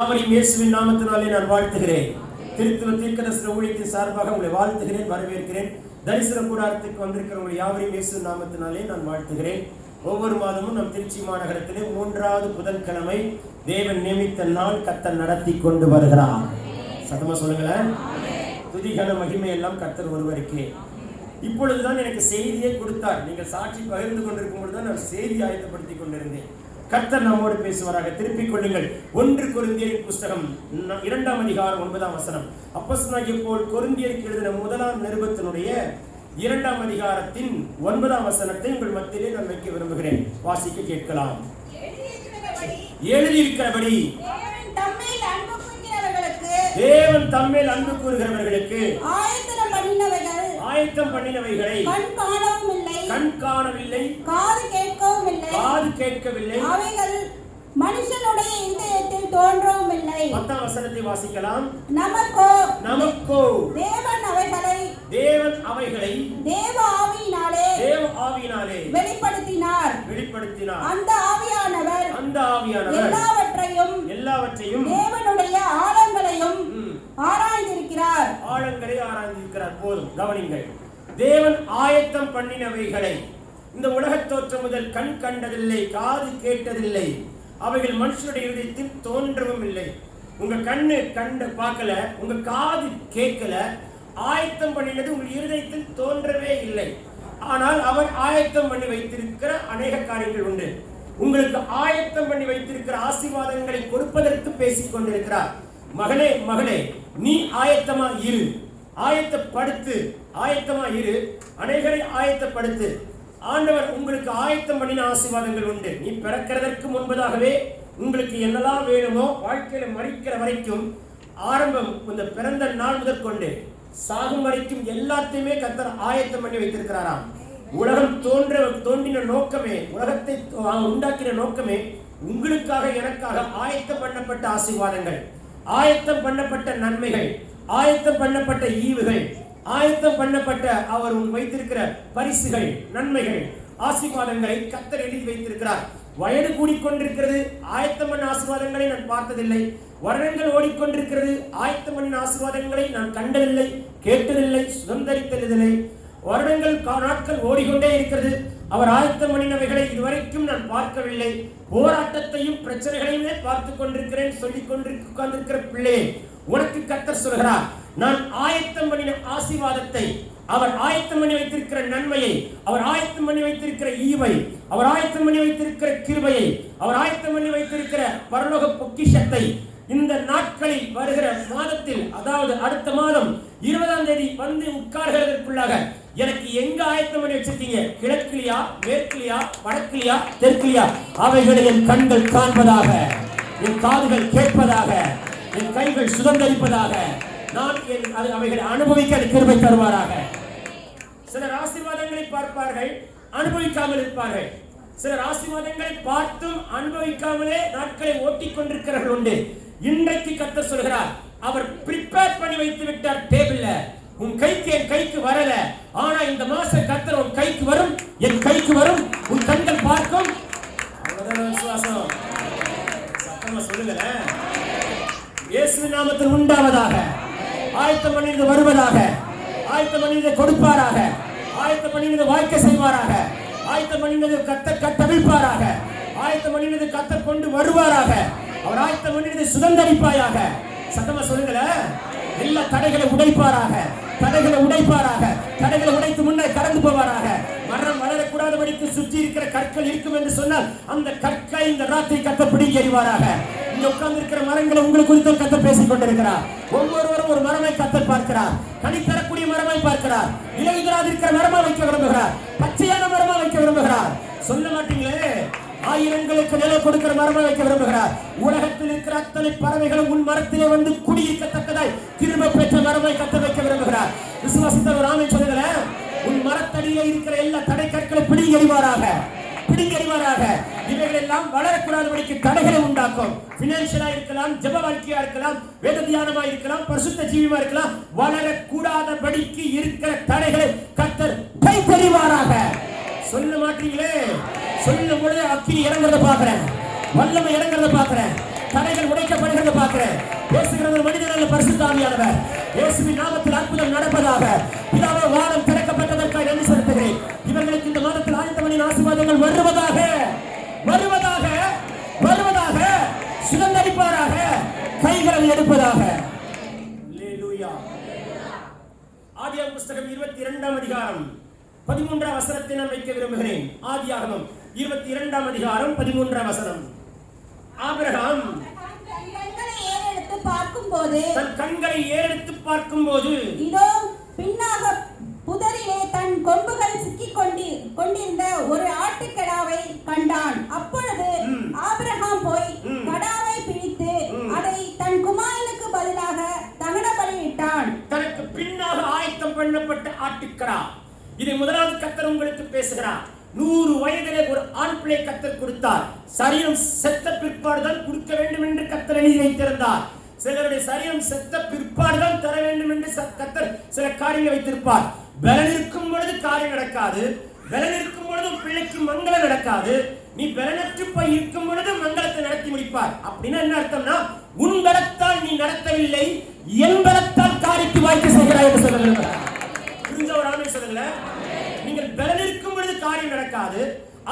அவரின் இயேசுவின் நாமத்தினாலே நான் வாழ்த்துகிறேன். திருத்துவ தீர்க்கதரிசன ஊழியத்தின் சார்பாக உங்களை வாழ்த்துகிறேன், வரவேற்கிறேன். தரிசன கூடாரத்துக்கு வந்திருக்கிற உங்களை யாவரையும் இயேசுவின் நாமத்தினாலே நான் வாழ்த்துகிறேன். ஒவ்வொரு மாதமும் நம் திருச்சி மாநகரத்திலே 3வது புதன்கிழமை தேவன் நியமித்த நாள் கர்த்தர் நடத்தி கொண்டு வருகிறார். சத்தமா சொல்லுங்களேன். துதிகன மகிமை எல்லாம் கர்த்தர் ஒருவருக்கே. இப்பொழுதுதான் எனக்கு செய்தியை கொடுத்தார். நீங்கள் சாட்சி பகிர்ந்து கொண்டிருக்கும் பொழுதுதான் நான் செய்தி ஆயத்தப்படுத்திக் கொண்டிருந்தேன். கர்த்தர் நம்மோடு பேசுவாராக. திருப்பிக் கொள்ளுங்கள். 1 கொரிந்தியரின் புஸ்தகம் 2ஆம் அதிகாரம் 9ஆம் வசனம். அப்போஸ்தலனாகிய பவுல் கொரிந்தியருக்கு எழுதின 1ஆம் நிருபத்தினுடைய 2ஆம் அதிகாரத்தின் 9ஆம் வசனத்தை உங்கள் மத்தியிலே நான் வைக்க விரும்புகிறேன். வாசிக்க கேட்கலாம். எழுதியிருக்கிறபடி தேவன் தம்மேல் அன்பு கூறுகிறவர்களுக்கு ஆயத்தம் பண்ணினவைகளை கண் காணவில்லை, காது கேட்கவில்லை, அவைகள் மனுஷனுடைய இதயத்தில் தோன்றவும் இல்லை. 10ஆம் வசனத்தை வாசிக்கலாம். நமக்கோ தேவன் அவைகளை தேவ ஆவியினாலே வெளிப்படுத்தினார். அந்த ஆவியானவர் எல்லாவற்றையும் தேவனுடைய ஆழங்களையும் ஆராய்ந்திருக்கிறார். போதும், கவனிங்கள். தேவன் ஆயத்தம் பண்ணினவைகளை இந்த உலகத் தோற்றம் முதல் கண் கண்டதில்லை, காது கேட்டதில்லை, அவைகள் மனுஷனுடைய இதயத்தில் தோன்றவும் இல்லை. உங்க கண்ணு கண்டு பார்க்கல, உங்க காது கேட்கல, ஆயத்தம் பண்ணினது உங்கள் இருதயத்தில் தோன்றவே இல்லை. ஆனால் அவர் ஆயத்தம் பண்ணி வைத்திருக்கிற அநேக காரியங்கள் உண்டு. உங்களுக்கு ஆயத்தம் பண்ணி வைத்திருக்கிற ஆசீர்வாதங்களை கொடுப்பதற்கு பேசிக் கொண்டிருக்கிறார். மகனே மகளே, நீ ஆயத்தமா இரு, ஆயத்தமா இரு, அநேகரை ஆயத்தப்படுத்து. ஆண்டவர் உங்களுக்கு ஆயத்தம் பண்ணின ஆசீர்வாதங்கள் உண்டு. நீ பிறக்கிறதற்கு முன்பதாகவே உங்களுக்கு என்னெல்லாம் வேணுமோ, வாழ்க்கையில மறிக்கிற வரைக்கும், ஆரம்பம் இந்த பிறந்த நாள் முதற்கொண்டு சாகும் வரைக்கும் எல்லாத்தையுமே கர்த்தர் ஆயத்தம் பண்ணி வைத்திருக்கிறாராம். உலகம் தோன்றின நோக்கமே, உலகத்தை உண்டாக்கின நோக்கமே உங்களுக்காக எனக்காக ஆயத்தம் பண்ணப்பட்ட ஆசீர்வாதங்கள், ஆயத்தம் பண்ணப்பட்ட நன்மைகள், ஆயத்தம் பண்ணப்பட்ட ஈவுகள், ஆயத்தம் பண்ணப்பட்ட அவர் வைத்திருக்கிற பரிசுகள், நன்மைகள், ஆசீர்வாதங்களை கர்த்தர் எழுதி வைத்திருக்கிறார். வயது கூடிக்கொண்டிருக்கிறது, ஆயத்தம் பண்ண ஆசீர்வாதங்களை நான் பார்த்ததில்லை. வருடங்கள் ஓடிக்கொண்டிருக்கிறது, ஆயத்தம் பண்ணின ஆசீர்வாதங்களை நான் கண்டதில்லை, கேட்டதில்லை, சுதந்திரித்ததில்லை. வருடங்கள் நாட்கள் ஓடிக்கொண்டே இருக்கிறது, அவர் ஆயத்தம் பண்ணினவைகளை இதுவரைக்கும் நான் பார்க்கவில்லை. போராட்டத்தையும் பிரச்சனைகளையுமே பார்த்து கொண்டிருக்கிறேன். சொல்லிக் கொண்டிருக்கிற பிள்ளை, உனக்கு கர்த்தர் சொல்கிறார், நான் ஆயத்தம் பண்ணின ஆசீர்வாதத்தை, அவர் ஆயத்தம் பண்ணி வைத்திருக்கிற நன்மையை, அவர் ஆயத்தம் பண்ணி வைத்திருக்கிற ஈவை, அவர் ஆயத்தம் பண்ணி வைத்திருக்கிற கிருபையை, அவர் ஆயத்தம் பண்ணி வைத்திருக்கிற பரலோக பொக்கிஷத்தை இந்த நாட்களில் வருகிற மாதத்தில், அதாவது அடுத்த மாதம் 20ஆம் தேதி வந்து உட்கார்கிறதற்குள்ளாக எனக்கு எங்க ஆயத்தம் பண்ணி வச்சிருக்கீங்க? கிழக்கிலியா, மேற்கிலியா, வடக்கிலியா, தெற்கிலியா? அவைகளை என் கண்கள் காண்பதாக, என் காதுகள் கேட்பதாக, என் கைகள் சுதந்திரிப்பதாக, நான் அவைகளை அனுபவிக்க கிருபை தருவாராக. சிலர் ஆசீர்வாதங்களை பார்ப்பார்கள், அனுபவிக்காமல் இருப்பார்கள். சிலர் ஆசீர்வாதங்களை பார்த்தும் அனுபவிக்காமலே நாட்களை ஓட்டிக் கொண்டிருக்கிறவர்கள் உண்டு. இன்றைக்கு கர்த்தர் சொல்கிறார், அவர் பிரிப்பேர் பண்ணி வைத்து விட்டார் டேபிள்ல. உன் கைக்கு என் கைக்கு வரல, ஆனா இந்த மாசம் கர்த்தர் உன் கைக்கு வரும், என் கைக்கு வரும், உன் கண்கள் பார்க்கும். அவ்வளவுதான் விசுவாசம். சத்தமா சொல்லுங்களேன். இயேசுவின் நாமத்தில் உண்டாவதாக. ஆயத்தம் பண்ணினது வருவதாக, ஆயத்தம் பண்ணினதை கொடுப்பாராக, ஆயத்தம் பண்ணினது வாழ்க்கை செய்வாராக, ஆயத்தம் பண்ணினது கர்த்தர் கட்டவிழ்ப்பாராக, ஆயத்தம் பண்ணினது கர்த்தர் கொண்டு வருவாராக, அவர் ஆயத்தம் பண்ணினதை சுதந்திரிப்பாயாக. சத்தமா சொல்லுங்களேன். எல்லா தடைகளை உடைப்பாராக, தடைகளை உடைத்து முன்னே கடந்து போவாராக. மரம் வளரக்கூடாதபடிக்கு சுற்றி இருக்கிற கற்கள் இருக்கும் என்று சொன்னால் அந்த கற்களை இந்த ராத்திரி கர்த்தர் பிடிங்கி எறிவாராக. இங்க உட்கார்ந்து இருக்கிற மரங்களை உங்களுக்கு குறித்து கர்த்தர் பேசிக் கொண்டிருக்கிறார். ஒவ்வொருவரும் ஒரு மரமை கர்த்தர் பார்க்கிறார். கனி தரக்கூடிய மரமை பார்க்கிறார். இலையுதிராது இருக்கிற மரமா வைக்க விரும்புகிறார். பச்சையான மரமா வைக்க விரும்புகிறார். சொல்ல மாட்டீங்களே, ஆயிரங்களுக்கு நிலம் கொடுக்கிற மரமா வைக்க விரும்புகிறார். உலகத்தில் இருக்கிற அத்தனை பறவைகளும் உன் மரத்திலே வந்து குடியிருக்கத்தக்கதாய் கிருபை பெற்ற மரமாய் கர்த்தர் வைக்க விரும்புகிறார். விசுவாசித்தவர் ஆமென் சொல்லுங்களேன். உன் மரத்தடியிலே இருக்கிற எல்லா தடை கற்களை பிடிங்கி எறிவாராக. இவைகள் எல்லாம் வளரக்கூடாதபடிக்கு தடைகளை உண்டாக்கும். பினான்சியலா இருக்கலாம், ஜெப வாழ்க்கையா இருக்கலாம், வேத தியானமா இருக்கலாம், பரிசுத்த ஜீவியமா இருக்கலாம். வளரக்கூடாதபடிக்கு இருக்கிற தடைகளை கர்த்தர் கைத்தெறிவாராக. சொல்ல மாட்டீங்களே. சொல்லும் பொழுது அக்கினி இறங்குறத பாக்குறேன், வல்லமை இறங்குறத பாக்குறேன், தடைகள் உடைக்கப்படுகிறத பாக்குறேன். பேசுகிற ஒரு மனிதன் அல்ல, பரிசுத்த ஆவியானவர். இயேசுவின் நாமத்தில் அற்புதம் நடப்பதாக. பிதாவே, வானம் திறக்கப்பட்டதற்காக நன்றி செலுத்துகிறேன். இவர்களுக்கு இந்த மாதத்தில் ஆயத்தமணியின் ஆசீர்வாதங்கள் வருவதாக, வருவதாக, வருவதாக, சுதந்தரிப்பாராக, கைகளை எடுப்பதாக. அல்லேலூயா. ஆதியாகமம் புஸ்தகம் 22ஆம் அதிகாரம் 13ஆம் வசனத்தை நான் வைக்க விரும்புகிறேன். ஆதியாகமம் 22ஆம் அதிகாரம் 13ஆம் வசனம். ஆபிரகாம் தன் கண்களை ஏறெடுத்து பார்க்கும்போது இதோ பின்னாக புதரிலே தன் கொம்புகள் சிக்கிக் கொண்டிருந்த ஒரு ஆட்டுக்கடாவை கண்டான். அப்பொழுது ஆபிரகாம் போய் கடாவை பிடித்து அதை தன் குமாரனுக்கு பதிலாக தகன பலியிட்டான். தனக்கு பின்னாக ஆயத்தம் பண்ணப்பட்ட ஆட்டுக்கடா. இதை முதலாவது கர்த்தர் உங்களுக்கு பேசுகிறார். 100 வயதிலே ஒரு ஆண் பிள்ளை கர்த்தர் கொடுத்தார். சரீரம் செத்த பிற்பாடுதான் கொடுக்க வேண்டும் என்று கர்த்தர் எழுதி வைத்திருந்தார். சிலருடைய சரீரம் செத்த பிற்பாடுதான் தர வேண்டும் என்று கர்த்தர் சில காரியங்களை வைத்திருப்பார். பலன் இருக்கும் பொழுது காரியம் நடக்காது, பலன் இருக்கும் பொழுது பிள்ளைக்கு மங்களம் நடக்காது. நீ பலனற்று போய் இருக்கும் பொழுது மங்களத்தை நடத்தி முடிப்பார். அப்படின்னா என்ன அர்த்தம்னா, உன் பலத்தால் நீ நடத்தவில்லை, என் பலத்தால் காரியத்தை வாய்க்க செய்கிறாய் என்று சொல்லுங்க. புரிஞ்ச ஒரு ஆமை சொல்லுங்க. நீங்கள் பலன் இருக்கும் பொழுது காரியம் நடக்காது,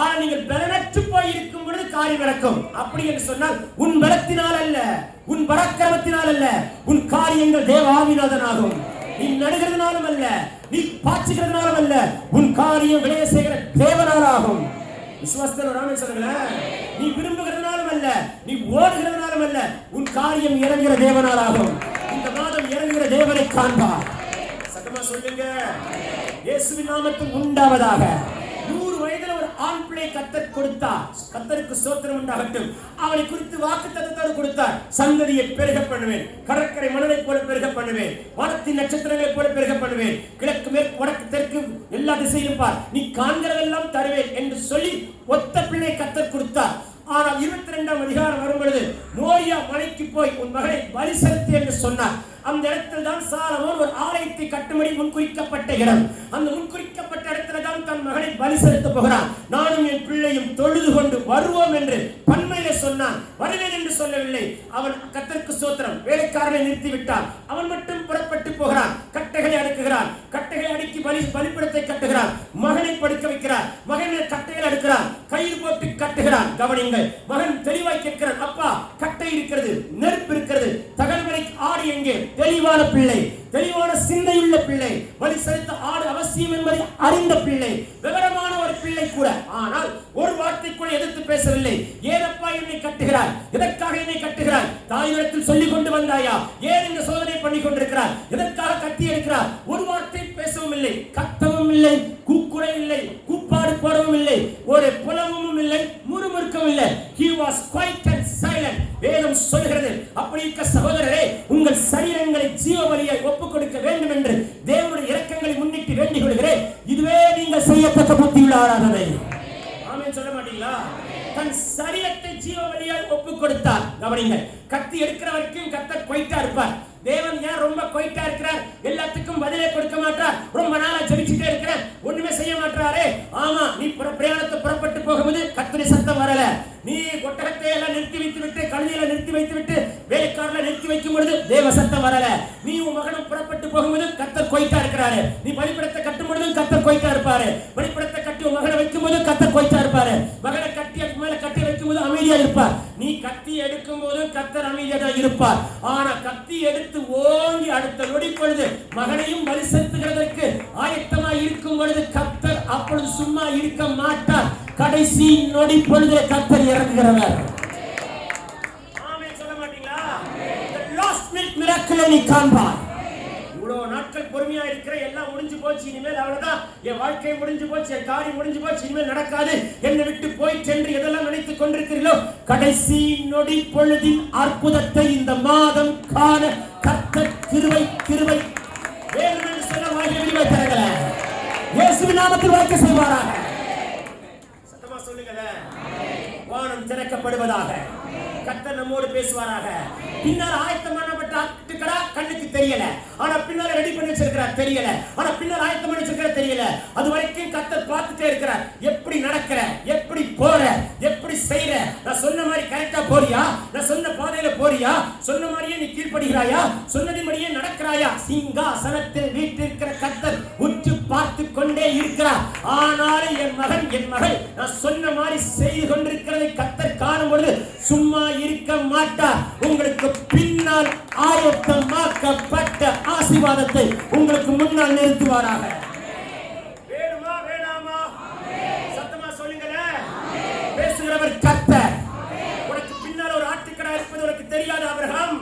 ஆனால் நீங்கள் பலனற்று போய் இருக்கும் பொழுது காரியம் நடக்கும். அப்படி என்று சொன்னால் உன் பலத்தினால் அல்ல, உன் பராக்கிரமத்தினால் அல்ல, உன் காரியங்கள் தேவ ஆவியினால்தான் ஆகும். நீ நடுகிறதுனாலும் அல்ல, நீ பாய்ச்சுகிறதுனாலும் அல்ல, உன் காரியம் விளைய செய்கிற தேவனால் ஆகும். விசுவாசத்தில் ஒரு ஆமை சொல்லுங்க. நீ விரும்புகிறதுனாலும் அல்ல, நீ ஓடுகிறதுனாலும் அல்ல, உன் காரியம் இறங்குகிற தேவனால் ஆகும். இந்த மாதம் இறங்குகிற தேவனை காண்பார். சத்தமா சொல்லுங்க. இயேசுவின் நாமத்தில் உண்டாவதாக. 100 வயதில் ஒரு ஆண் பிள்ளை கர்த்தர் கொடுத்தார். கர்த்தருக்கு ஸ்தோத்திரம் உண்டாகட்டும். அவனை குறித்து வாக்குத்தத்தத்தோடு கொடுத்தார். சந்ததியை பெருக பண்ணுவேன், கடற்கரை மணலை போல பெருக பண்ணுவேன், வானத்தின் நட்சத்திரங்களை போல பெருக பண்ணுவேன், கிழக்கு மேற்கு வடக்கு தெற்கு எல்லா திசையிலும் பார், நீ காண்கிறதெல்லாம் தருவேன் என்று சொல்லி ஒத்த பிள்ளை கர்த்தர் கொடுத்தார். ஆனால் 22ஆம் அதிகாரம் வரும் பொழுது மோரியா மலைக்கு போய் உன் மகனை பலி செலுத்து என்று சொன்னார். அந்த இடத்தில் தான் சாலமோன் ஒரு ஆலயத்தை கட்டும்படி முன்குறிக்கப்பட்ட இடம். அந்த முன்குறிக்கப்பட்ட இடத்துல தான் தன் மகனை பலி செலுத்த போகிறான். நானும் என் பிள்ளையும் தொழுது கொண்டு வருவோம் என்று பன்மையிலே சொன்னான். வருவேன் என்று சொல்லவில்லை. அவன் கர்த்தருக்கு ஸ்தோத்திரம், வேலைக்காரனை நிறுத்திவிட்டான். அவன் மட்டும் புறப்பட்டு போகிறான். கட்டைகளை அடுக்குகிறான், கட்டைகளை அடுக்கி பலிபீடத்தை கட்டுகிறான், மகனை படுக்க வைக்கிறார், மகனை கட்டைகள் அடுக்கிறான், கயிறு போட்டு கட்டுகிறான். கவனிங்கள், மகன் தெளிவாய் கேட்கிறான், அப்பா கட்டை இருக்கிறது, நெருப்பு இருக்கிறது, தகவலை ஆடு எங்கே? தெளிவான பிள்ளை, தெளிவான சிந்தையுள்ள பிள்ளை, பலி செலுத்த ஆடு அவசியம் என்பதை அறிந்த பிள்ளை, விவரமான ஒரு பிள்ளை கூட. ஆனால் ஒரு வார்த்தை கூட எதிர்த்து பேசவில்லை. ஏனப்பா என்னை கட்டுகிறார்? எதற்காக என்னை கட்டுகிறார்? தாயிடத்தில் சொல்லிக் கொண்டு வந்தாயா? ஏன் இந்த சோதனை பண்ணி கொண்டிருக்கிறார்? எதற்காக கத்தி எடுக்கிறார்? ஒரு வார்த்தை பேசவும் இல்லை, கத்தவும் இல்லை, கூக்குற இல்லை, கூப்பாடு போடவும் இல்லை, ஒரு புலமும் இல்லை, முறுமுறுக்கவும் இல்லை. He was quiet and silent. வேதம் சொல்கிறது. அப்படி இருக்க சகோதரரே, உங்கள் சரீரங்களை ஜீவ பலியாய் ஒப்புக் கொடுக்க வேண்டும் என்று தேவனுடைய இரக்கங்களை முன்னிட்டு வேண்டிக் கொள்கிறேன். இதுவே நீங்கள் செய்யத்தக்க புத்தியுள்ள ஆராதனை. ஆமென் சொல்ல மாட்டீங்களா? தன் சரீரத்தை ஜீவ பலியாய் ஒப்புக் கொடுத்தார். கவனிங்க, கத்தி எடுக்கிற வரைக்கும் கர்த்தர் குவைட்டா இருப்பார். தேவன் ஏன் ரொம்ப குவைட்டா இருக்கிறார்? எல்லாத்துக்கும் பதிலே கொடுக்க மாட்டார். ரொம்ப நாளா ஜெபிச்சுட்டே இருக்கிறார், ஒண்ணுமே செய்ய மாட்டாரே. ஆமா, நீ பிரயாணத்தை புறப்பட்டு போகும்போது கர்த்தருடைய சத்தம் வரல. நீ ஒட்டகத்தை எல்லாம் நிறுத்தி வைத்து விட்டு, கழுதையில நிறுத்தி வைத்து விட்டு, வேலைக்காரல நிறுத்தி வைக்கும் பொழுது தேவ சத்தம் வரல. நீ உன் மகனும் புறப்பட்டு போகும்போது கர்த்தர் குவைட்டா இருக்கிறாரு. நீ பலிபீடத்தை கட்டும் பொழுதும் கர்த்தர் குவைட்டா இருப்பாரு. பலிபீடத்தை கட்டி உன் மகனை வைக்கும் போது கர்த்தர் குவைட்டா இருப்பாரு. மகனை கட்டி மேல கட்டி வைக்கும் போது அமைதியா இருப்பார். நீ கத்தி எடுக்கும் போது கர்த்தர் அமைதியா இருப்பார். ஆனா கத்தி எடுத்து ஓங்கி அடுத்த நொடி பொழுது மகனையும் பலி செலுத்துகிறதற்கு ஆயத்தமாய் இருக்கும் பொழுது கர்த்தர் அப்பொழுது சும்மா இருக்க மாட்டார். கடைசி நொடி பொழுது கர்த்தர் இறங்குகிறவர். ஆமென் சொல்ல மாட்டீங்களா? The last minute miracle நீ காண்பாய். இவ்வளவு நாட்கள் பொறுமையா இருக்கிற, எல்லாம் முடிஞ்சு போச்சு, இனிமேல் அவ்வளவுதான், என் வாழ்க்கை முடிஞ்சு போச்சு, என் காரியம் முடிஞ்சு போச்சு, இனிமேல் நடக்காது, என்னை விட்டு போய் சென்று எதெல்லாம் நினைத்துக் கொண்டிருக்கிறீர்களோ, கடைசி நொடி பொழுதின் அற்புதத்தை இந்த மாதம் காண கர்த்தர் கிருபை கிருபை வேண்டும் என்று சொல்ல வாய்க்க விடுமை தரங்கள. இயேசுவின் நாமத்தில் வாய்க்க செய்வாராக. சத்தமா சொல்லுங்க. வானம் திறக்கப்படுவதாக. கர்த்தர் நம்மோடு பேசுவாராக. பின்னால் ஆயத்தம் பண்ணப்பட்ட ஆட்டுக்கடா கண்ணுக்கு தெரியல, ஆனா பின்னால ரெடி பண்ணி வச்சிருக்கிறார் தெரியல, ஆனா பின்னால் ஆயத்தம் பண்ணி வச்சிருக்கிறார் தெரியல. அது வரைக்கும் கர்த்தர் பார்த்துட்டே இருக்கிறார். எப்படி நடக்கிற, எப்படி போற, எப்படி செய்யற, நான் சொன்ன மாதிரி கரெக்டா போறியா, நான் சொன்ன பாதையில போறியா, போறியா? சொன்ன மாதிரியே நீ கீழ்ப்படுகிறாயா? சொன்னதின்படியே நடக்கிறாயா? சிங்காசனத்தில் வீற்றிருக்கிற கர்த்தர் உற்று பார்த்து கொண்டே இருக்கிறார். ஆனாலும் என் மகள் நான் சொன்ன மாதிரி செய்து கொண்டிருக்கிறதை கர்த்தர் காணும் பொழுது சும்மா இருக்க மாட்டார். உங்களுக்கு பின்னால் ஆயத்தமாக்கப்பட்ட ஆசீர்வாதத்தை உங்களுக்கு முன்னால் நிறுத்துவாராக. வேணுமா வேணாமா? சத்தமா சொல்லுங்களேன். பேசுகிறவர் கர்த்தர். உனக்கு பின்னால் ஒரு ஆட்டுக்கடா இருப்பது உனக்கு தெரியாது ஆபிரகாம்.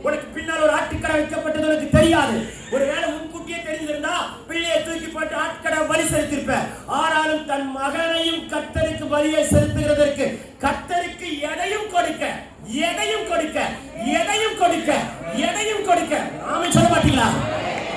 உனக்கு பின்னால் ஒரு ஆட்டுக்கடா வைக்கப்பட்டது உனக்கு தெரியாது. ஒருவேளை முன்கூட்டியே தெரிந்திருந்தா பிள்ளையை தூக்கி போட்டு ஆட்டுக்கடா பலி செலுத்திருப்ப. ஆனாலும் தன் மகனையும் கர்த்தருக்கு பலியை செலுத்துகிறதற்கு கர்த்தருக்கு எதையும் கொடுக்க ஆமென் சொல்ல மாட்டீங்களா?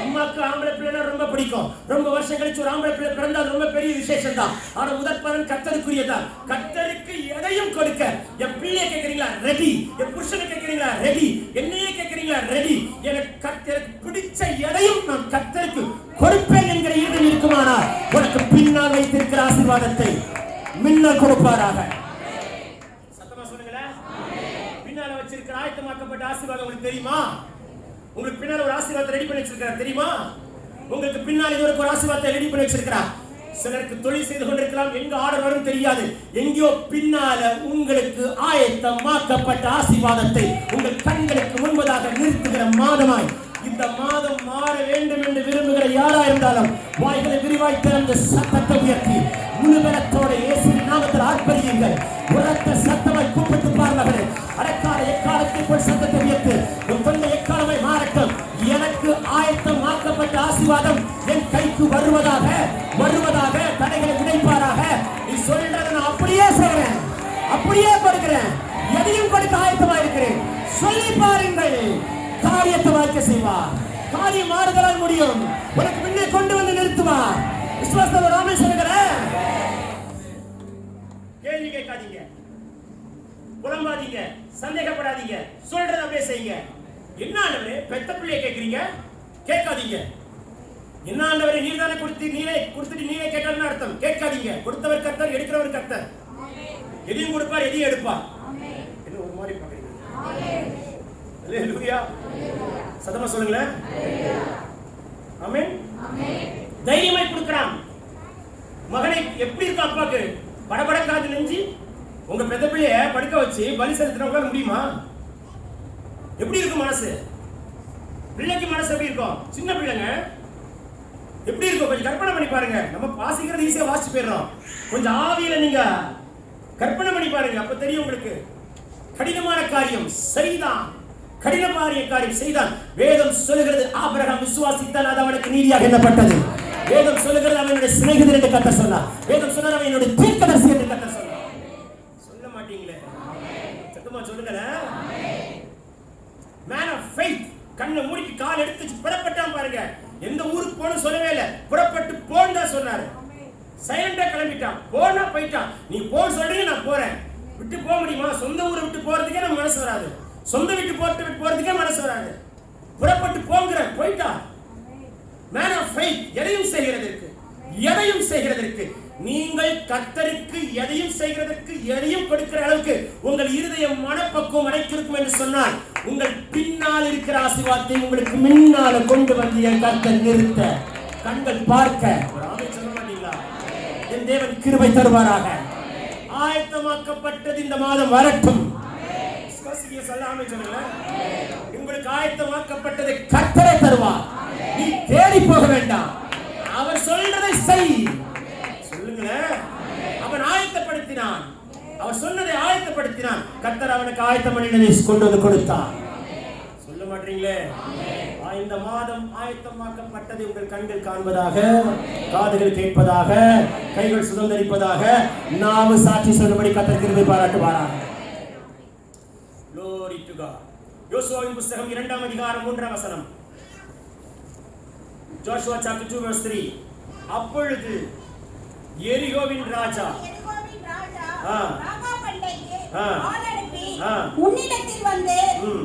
அம்மாக்கு ஆம்பளை பிள்ளைனா ரொம்ப பிடிக்கும். ரொம்ப வருஷம் கழிச்சு ஒரு ஆம்பளை பிள்ளை பிறந்தால் ரொம்ப பெரிய விசேஷம் தான். ஆனா முதற் பலன் கர்த்தருக்குரியதான். கர்த்தருக்கு எதையும் கொடுக்க. என் பிள்ளையை கேட்கறீங்களா? ரெடி. என் புருஷனை கேட்கறீங்களா? ரெடி. என்னையே கேட்கறீங்களா? ரெடி. எனக்கு பிடிச்ச எதையும் நான் கர்த்தருக்கு கொடுப்பேன் என்கிற ஈடுபாடு இருக்குமானால் உனக்கு பின்னால் வைத்திருக்கிற ஆசீர்வாதத்தை முன்னால் கொடுப்பாராக. சத்தமா சொல்லுங்களேன். பின்னால வச்சிருக்கிற ஆயத்தமாக்கப்பட்ட ஆசீர்வாதம் உங்களுக்கு தெரியுமா? உங்களுக்கு பின்னால ஒரு ஆசீர்வாதத்தை ரெடி பண்ணி வச்சிருக்கார் தெரியுமா? உங்களுக்கு பின்னால இதுவரைக்கும் ஒரு ஆசீர்வாதத்தை ரெடி பண்ணி வச்சிருக்கார். சிலருக்கு தொழில் செய்து கொண்டிருக்கலாம், எங்க ஆர்டர் வரும் தெரியாது. எங்கேயோ பின்னால உங்களுக்கு ஆயத்தமாக்கப்பட்ட ஆசீர்வாதத்தை உங்கள் கண்களுக்கு முன்பதாக நிறுத்துகிற மாதமாய் இந்த மாதம் மாற வேண்டும் என்று விரும்புகிற யாரா இருந்தாலும் வாய்களை விரிவாய் திறந்து சத்தத்தை உயர்த்தி முழுபலத்தோட இயேசுவின் நாமத்தில் ஆர்ப்பரியுங்கள். உரத்த சத்தமாய் கூப்பிட்டு பாருங்கள். அடக்கால எக்காலத்தை போல் சத்தத்தை உயர்த்து உன் தொண்டை எக்காலமாய் மாறட்டும். எனக்கு ஆயத்தமாக்கப்பட்ட ஆசீர்வாதம் என் கைக்கு வருவதாக தடைகளை உடைப்பாராக. நீ சொல்றதை நான் அப்படியே செய்றேன், அப்படியே கொடுக்கிறேன். எதையும் கொடுக்க ஆயத்தமா இருக்கிறேன். சொல்லி பாருங்கள். காரியத்தை வாய்க்க செய்வார். காரியம் மாறுதலால் முடியும். உனக்கு முன்னே கொண்டு வந்து நிறுத்துவார். விசுவாசத்தோட ராமே சொல்லுகிறேன். கேள்வி கேட்காதீங்க, புலம்பாதீங்க, சந்தேகப்படாதீங்க. சொல்றத அப்படியே செய்யுங்க. என்ன ஆண்டவரே பெத்த பிள்ளையை கேட்கறீங்க? கேட்காதீங்க. என்ன ஆண்டவரே நீர்தானே கொடுத்துட்டு நீரே கேட்டான்னு அர்த்தம். கேட்காதீங்க. கொடுத்தவர் கர்த்தர், எடுக்கிறவர் கர்த்தர். எதையும் கொடுப்பார், எதையும் எடுப்பார். என்ன ஒரு மாதிரி பாக்குறீங்க? அல்லேலூயா. சத்தமா சொல்லுங்களேன். ஆமென். தைரியமாய் கொடுக்கிறான். மகனை எப்படி இருக்கா அப்பாக்கு? படபடக்காது நெஞ்சு. உங்க பெத்த பிள்ளைய படுக்க வச்சு பலி செலுத்தினவங்க முடியுமா? எப்படி இருக்கும் மனசு? பிள்ளைக்கு மனசு எப்படி இருக்கும்? சின்ன பிள்ளைங்க எப்படி இருக்கும்? கொஞ்சம் கற்பனை பண்ணி பாருங்க. நம்ம வாசிக்கிறது ஈஸியா வாசிச்சு போயிடுறோம். கொஞ்சம் ஆவியில நீங்க கற்பனை பண்ணி பாருங்க. அப்ப தெரியும் உங்களுக்கு. கடினமான காரியம் சரிதான். கடினமான காரியம் செய்தான். வேதம் சொல்லுகிறது ஆபிரகாம் விசுவாசித்தான், அது அவனுக்கு நீதியாக எண்ணப்பட்டது. வேதம் சொல்லுகிறது அவனுடைய சிநேகிதன் என்று கர்த்தர் சொன்னார். வேதம் சொன்னார் அவனுடைய தீர்க்கதரிசி என்று கர்த்தர் சொன்னார். சொல்ல மாட்டீங்களே? சத்தமா சொல்லுங்களேன். Man of faith. கண்ணை மூடிட்டு கால் எடுத்து புறப்பட்டான் பாருங்க. எந்த ஊருக்கு போகணும் சொல்லவே இல்லை. புறப்பட்டு போன்னு தான் சொன்னாரு. சைலண்டா கிளம்பிட்டான். போனா போயிட்டான். நீ போன்னு சொல்றீங்க, நான் போறேன். விட்டு போக முடியுமா? சொந்த ஊரை விட்டு போறதுக்கே நம்ம மனசு வராது. சொந்த விட்டு போறதுக்கே மனசு வராது. புறப்பட்டு போங்கிற போயிட்டா. Man of faith. எதையும் செய்கிறதற்கு நீங்கள் கர்த்தருக்கு எதையும் செய்கிறதற்கு எதையும் கொடுக்கிற அளவுக்கு உங்கள் இருதயம் மனப்பக்குவம் அடைத்திருக்கும் என்று சொன்னால் உங்கள் பின்னால் இருக்கிற ஆசீர்வாதத்தை உங்களுக்கு முன்னால கொண்டு வந்து என் கர்த்தர் நிறுத்த கண்கள் பார்க்க ஒரு ஆமென் சொல்ல மாட்டீங்களா? என் தேவன் கிருபை தருவாராக. ஆயத்தமாக்கப்பட்டது இந்த மாதம் வரட்டும். உங்களுக்கு ஆயத்தமாக்கப்பட்டதை கர்த்தரே தருவார். நீ தேடி போக வேண்டாம். அவர் சொல்றதை செய். சொல்லுங்களேன். அவன் ஆயத்தப்படுத்தினான். அவர் சொன்னதை ஆயத்தப்படுத்தினான். கர்த்தர் அவனுக்கு ஆயத்தம் பண்ணினதை கொண்டு வந்து கொடுத்தார். சொல்ல மாட்டீங்களே? இந்த மாதம் ஆயத்தமாக்கப்பட்டதை உங்கள் கண்கள் காண்பதாக, காதுகள் கேட்பதாக, கைகள் சுதந்தரிப்பதாக, நாவு சாட்சி சொல்லும்படி கர்த்தர் கிருபை பாராட்டுவாராக. Glory to God. யோசுவாவின் புத்தகம் 2ஆம் அதிகாரம் 3ஆம் வசனம். Joshua chapter 2 verse 3. அப்பொழுது எரிகோவின் ராஜா உன்னிடத்தில் வந்து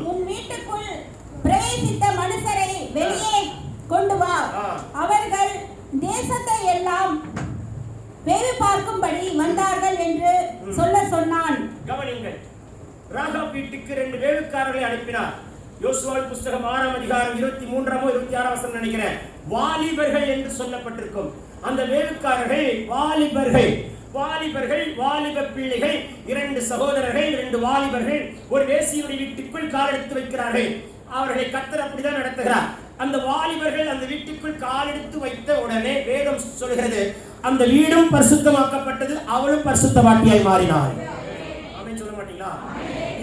உன் வீட்டுக்குள் பிரவேசித்த மனுஷரை வெளியே கொண்டு வா. அவர்கள் தேசத்தை எல்லாம் வேவு பார்க்கும்படி வந்தார்கள் என்று சொல்ல சொன்னான். கவனியுங்கள். ராகாப் வீட்டுக்கு 2 வேவுக்காரர்களை அனுப்பினார். யோசுவாவின் புஸ்தகம் 6ஆம் அதிகாரம் 23ஆம் 26ஆம் வசனம் நினைக்கிறேன். வாலிபர்கள் என்று சொல்லப்பட்டிருக்கும். அந்த வேவுக்காரர்கள் வாலிபர்கள், வாலிப பிள்ளைகள், 2 சகோதரர்கள், 2 வாலிபர்கள் ஒரு வேசியுடைய வீட்டுக்குள் கால் எடுத்து வைக்கிறார்கள். அவர்களை கர்த்தர் அப்படிதான் நடத்துகிறார். அந்த வாலிபர்கள் அந்த வீட்டுக்குள் கால் எடுத்து வைத்த உடனே வேதம் சொல்கிறது, அந்த வீடும் பரிசுத்தமாக்கப்பட்டது, அவளும் பரிசுத்தவாட்டியாய் மாறினாள். ஆமென் சொல்ல மாட்டீங்களா?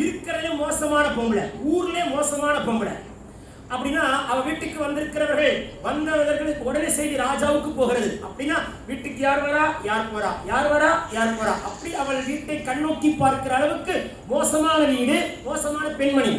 இருக்கிறதுல மோசமான பொம்பளை, ஊர்ல மோசமான பொம்பளை. அப்படின்னா அவ வீட்டுக்கு வந்தவர்களுக்கு உடனே செய்தி ராஜாவுக்கு போகிறது. அப்படின்னா வீட்டுக்கு யார் வரா, யார் போறா, யார் வரா, யார் போறா, அப்படி அவள் வீட்டை கண்ணோக்கி பார்க்கிற அளவுக்கு மோசமான வீடு, மோசமான பெண்மணி.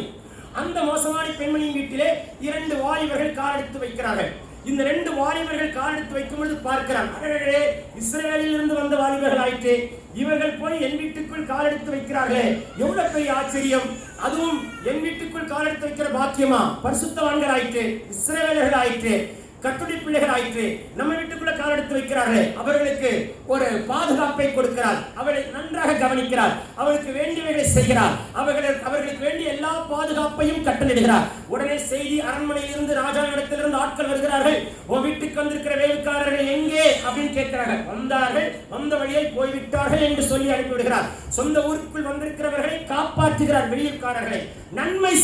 அந்த மோசமான பெண்மணியின் வீட்டிலே 2 வாலிபர்கள் கால் எடுத்து வைக்கிறார்கள். இந்த 2 வாலிபர்கள் கால் எடுத்து வைக்கும் பொழுது பார்க்கிறான், அடடே, இஸ்ரவேலில் இருந்து வந்த வாலிபர்கள் ஆயிற்று, இவர்கள் போய் என் வீட்டுக்குள் கால் எடுத்து வைக்கிறார்களே, எவ்வளவு பெரிய ஆச்சரியம். அதுவும் என் வீட்டுக்குள் கால் எடுத்து வைக்கிற பாக்கியமா, பரிசுத்தவான்கள் ஆயிற்று, இஸ்ரவேலர்கள் ஆயிற்று, கர்த்தருடைய பிள்ளைகள் ஆயிற்று, நம்ம வீட்டுக்குள்ள கால் எடுத்து வைக்கிறார்களே, அவர்களுக்கு ஒரு பாதுகாப்பை கொடுக்கிறார், அவளை நன்றாக கவனிக்கிறார், அவளுக்கு வேண்டியவைகளை செய்கிறார், அவர்களுக்கு வேண்டிய எல்லா பாதுகாப்பையும் கட்டளையிடுகிறார். உடனே செய்தி, அரண்மனையில் இருந்து ராஜாவிடத்திலிருந்து ஆட்கள் வருகிறார்கள். உன் வீட்டுக்கு வந்திருக்கிற வேலைக்காரர்கள் எங்கே அப்படின்னு கேட்கிறார்கள். வந்தார்கள், வந்த வழியை போய்விட்டார்கள் என்று சொல்லி அனுப்பிவிடுகிறார். சொந்த ஊருக்குள் வந்திருக்கிறவர்களை காப்பாற்றுகிறார். வெளியூர்காரர்களை நன்மை